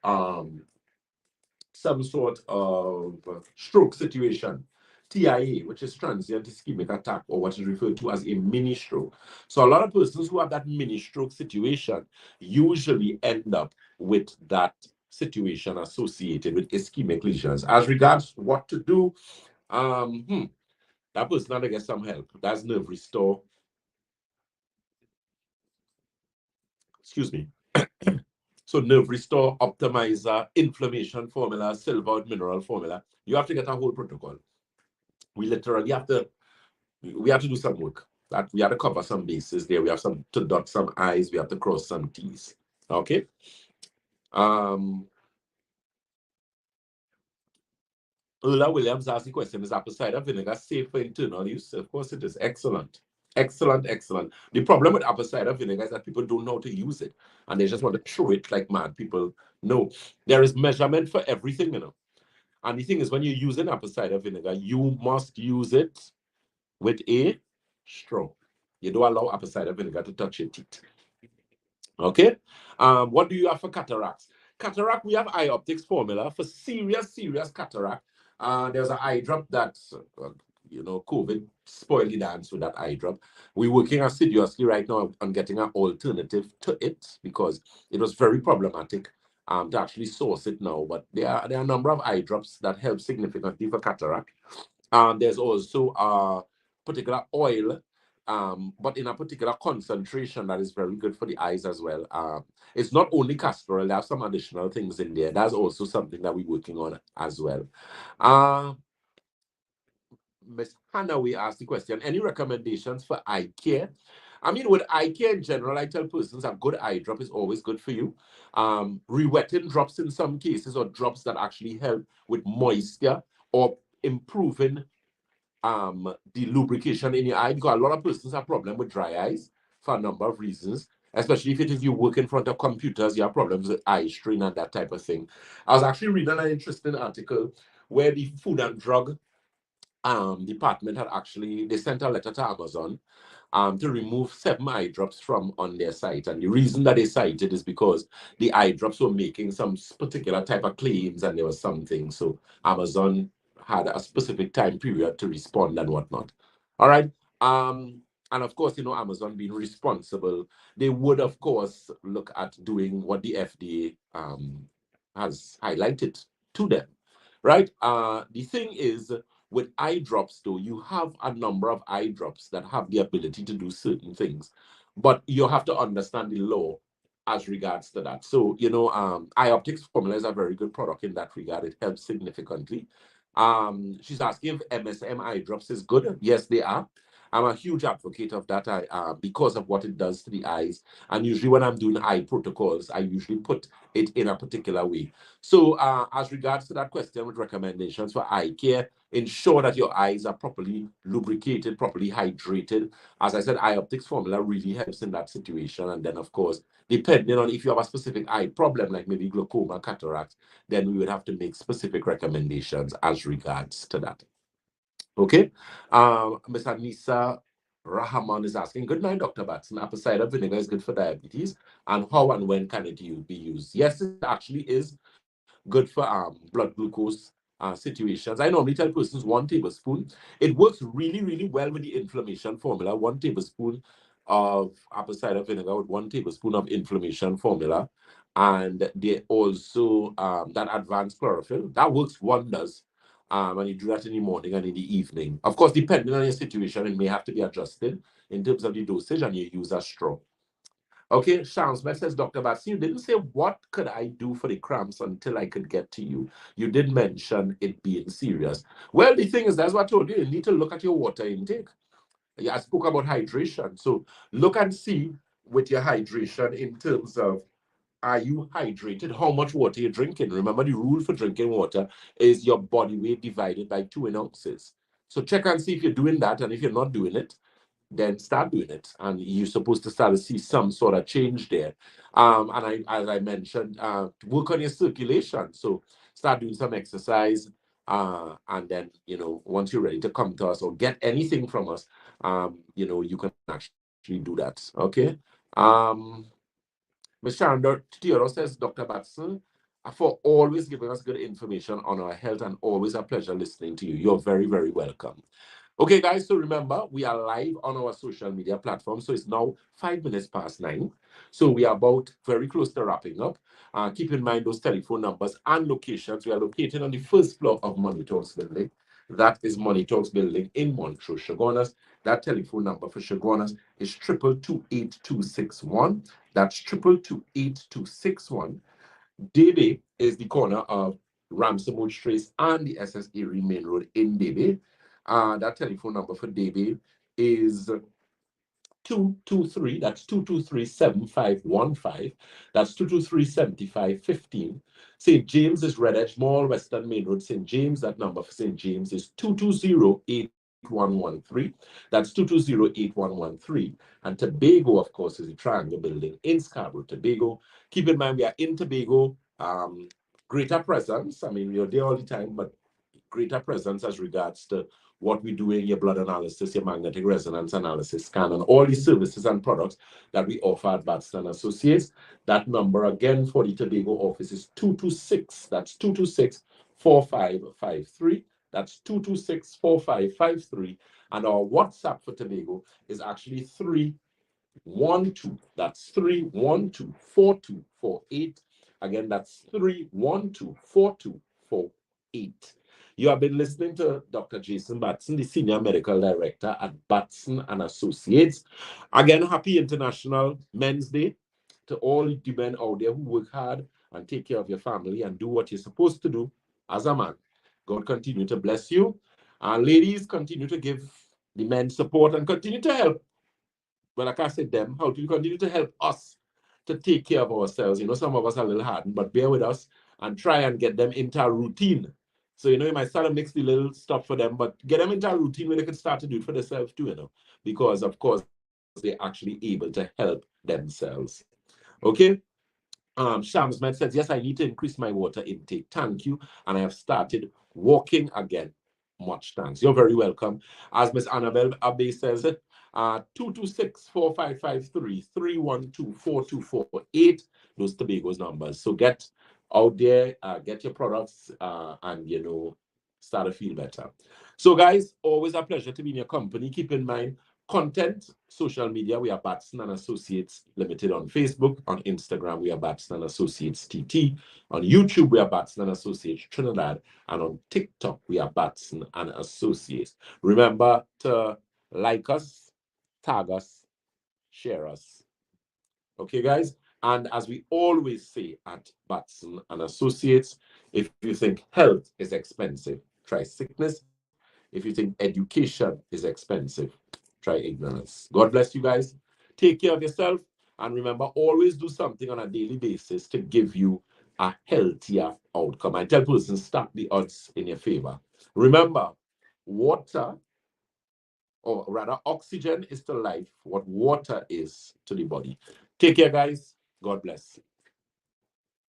stroke situation. TIA, which is transient ischemic attack, or what is referred to as a mini stroke. So a lot of persons who have that mini stroke situation usually end up with that situation associated with ischemic lesions. As regards what to do, that person had to get some help. That's nerve restore. Excuse me. So nerve restore, optimizer, inflammation formula, silver mineral formula. You have to get a whole protocol. We literally have to do some work. That we have to cover some bases there. We have to dot some I's. We have to cross some T's. Okay. Ula Williams asked the question, is apple cider vinegar safe for internal use? Of course it is. Excellent. Excellent, excellent. The problem with apple cider vinegar is that people don't know how to use it. And they just want to throw it like mad. People know there is measurement for everything, And the thing is, when you're using apple cider vinegar, you must use it with a straw. You don't allow apple cider vinegar to touch your teeth. Okay? What do you have for cataracts? Cataract, we have eye optics formula for serious cataract. There's an eye drop that's COVID spoiled the dance with that eye drop. We're working assiduously right now on getting an alternative to it because it was very problematic to actually source it now. But there are a number of eye drops that help significantly for cataract. There's also a particular oil, but in a particular concentration that is very good for the eyes as well. It's not only castor oil, there are some additional things in there. That's also something that we're working on as well. Miss Hannah, we asked the question, any recommendations for eye care? I mean, with eye care in general, I tell persons a good eye drop is always good for you. Re-wetting drops in some cases, or drops that actually help with moisture or improving the lubrication in your eye, because a lot of persons have problem with dry eyes for a number of reasons, especially if it is you work in front of computers, you have problems with eye strain and that type of thing. I was actually reading an interesting article where the Food and Drug department had actually, they sent a letter to Amazon to remove 7 eye drops from on their site. And the reason that they cited is because the eye drops were making some particular type of claims and there was something. So Amazon had a specific time period to respond and whatnot. All right. And of course, Amazon being responsible, they would, of course, look at doing what the FDA has highlighted to them. Right. The thing is, with eye drops, though, you have a number of eye drops that have the ability to do certain things, but you have to understand the law as regards to that. So, iOptics formula is a very good product in that regard. It helps significantly. She's asking if MSM eye drops is good. Yes, they are. I'm a huge advocate of that because of what it does to the eyes. And usually when I'm doing eye protocols, I usually put it in a particular way. So as regards to that question with recommendations for eye care, ensure that your eyes are properly lubricated, properly hydrated. As I said, iOptics formula really helps in that situation. And then, of course, depending on if you have a specific eye problem, like maybe glaucoma, cataract, then we would have to make specific recommendations as regards to that. Okay. Ms. Anissa Rahman is asking, good night, Dr. Batson. Apple cider vinegar is good for diabetes. And how and when can it be used? Yes, it actually is good for blood glucose situations. I normally tell persons 1 tablespoon. It works really, really well with the inflammation formula. 1 tablespoon of apple cider vinegar with 1 tablespoon of inflammation formula. And they also, that advanced chlorophyll, that works wonders. And you do that in the morning and in the evening. Of course, depending on your situation, it may have to be adjusted in terms of the dosage, and you use a straw. Okay, Sean Smith says, Dr. Batson, you didn't say what could I do for the cramps until I could get to you. You did mention it being serious. Well, the thing is, that's what I told you. You need to look at your water intake. Yeah, I spoke about hydration. So look and see with your hydration in terms of, are you hydrated? How much water you're drinking? Remember, the rule for drinking water is your body weight divided by 2 ounces. So check and see if you're doing that. And if you're not doing it, then start doing it. And you're supposed to start to see some sort of change there. And as I mentioned, work on your circulation. So start doing some exercise. And then, once you're ready to come to us or get anything from us, you can actually do that. Okay. Ms. Sharon Theodore says, Dr. Batson, for always giving us good information on our health and always a pleasure listening to you. You're very, very welcome. Okay, guys, so remember, we are live on our social media platform. So it's now 5 minutes past 9. So we are about very close to wrapping up. Keep in mind those telephone numbers and locations. We are located on the first floor of Money Talks building. That is Money Talks building in Montrose, Chaguanas. That telephone number for Chaguanas is 2228261. That's 2228261. Debe is the corner of Ramsey Trace and the SS Erie Main Road in Debe. That telephone number for Debe is 223, that's 223-7515. That's 223-7515. St. James is Red Edge Mall, Western Main Road, St. James. That number for St. James is 220-8113. That's 220-8113. And Tobago, of course, is the Triangle Building in Scarborough, Tobago. Keep in mind, we are in Tobago. Greater presence. I mean, we're there all the time, but greater presence as regards to what we do in your blood analysis, your magnetic resonance analysis scan, and all the services and products that we offer at Batson Associates. That number again for the Tobago office is 226. That's 226-4553. That's 226-4553. And our WhatsApp for Tobago is actually 312. That's 312-4248. Again, that's 312-4248. You have been listening to Dr. Jason Batson, the Senior Medical Director at Batson and Associates. Again, happy International Men's Day to all the men out there who work hard and take care of your family and do what you're supposed to do as a man. God continue to bless you. And ladies, continue to give the men support and continue to help. Well, like I said, them, how do you continue to help us to take care of ourselves? You know, some of us are a little hardened, but bear with us and try and get them into a routine. So, you know, you might start to mix the little stuff for them, but get them into a routine where they can start to do it for themselves too, you know, because, of course, they're actually able to help themselves. Okay? Shams Med says, yes, I need to increase my water intake. Thank you. And I have started walking again. Much thanks. You're very welcome. As Miss Annabelle Abbey says, 226-4553-312-4248. Those Tobago's numbers. So get out there, get your products, and, you know, start to feel better. So, guys, always a pleasure to be in your company. Keep in mind, content, social media, we are Batson and Associates Limited on Facebook. On Instagram, we are Batson and Associates TT. On YouTube, we are Batson and Associates Trinidad. And on TikTok, we are Batson and Associates. Remember to like us, tag us, share us. Okay, guys? And as we always say at Batson and Associates, if you think health is expensive, try sickness. If you think education is expensive, try ignorance. God bless you guys. Take care of yourself. And remember, always do something on a daily basis to give you a healthier outcome. I tell persons, stack the odds in your favor. Remember, water, or rather, oxygen is to life what water is to the body. Take care, guys. God bless.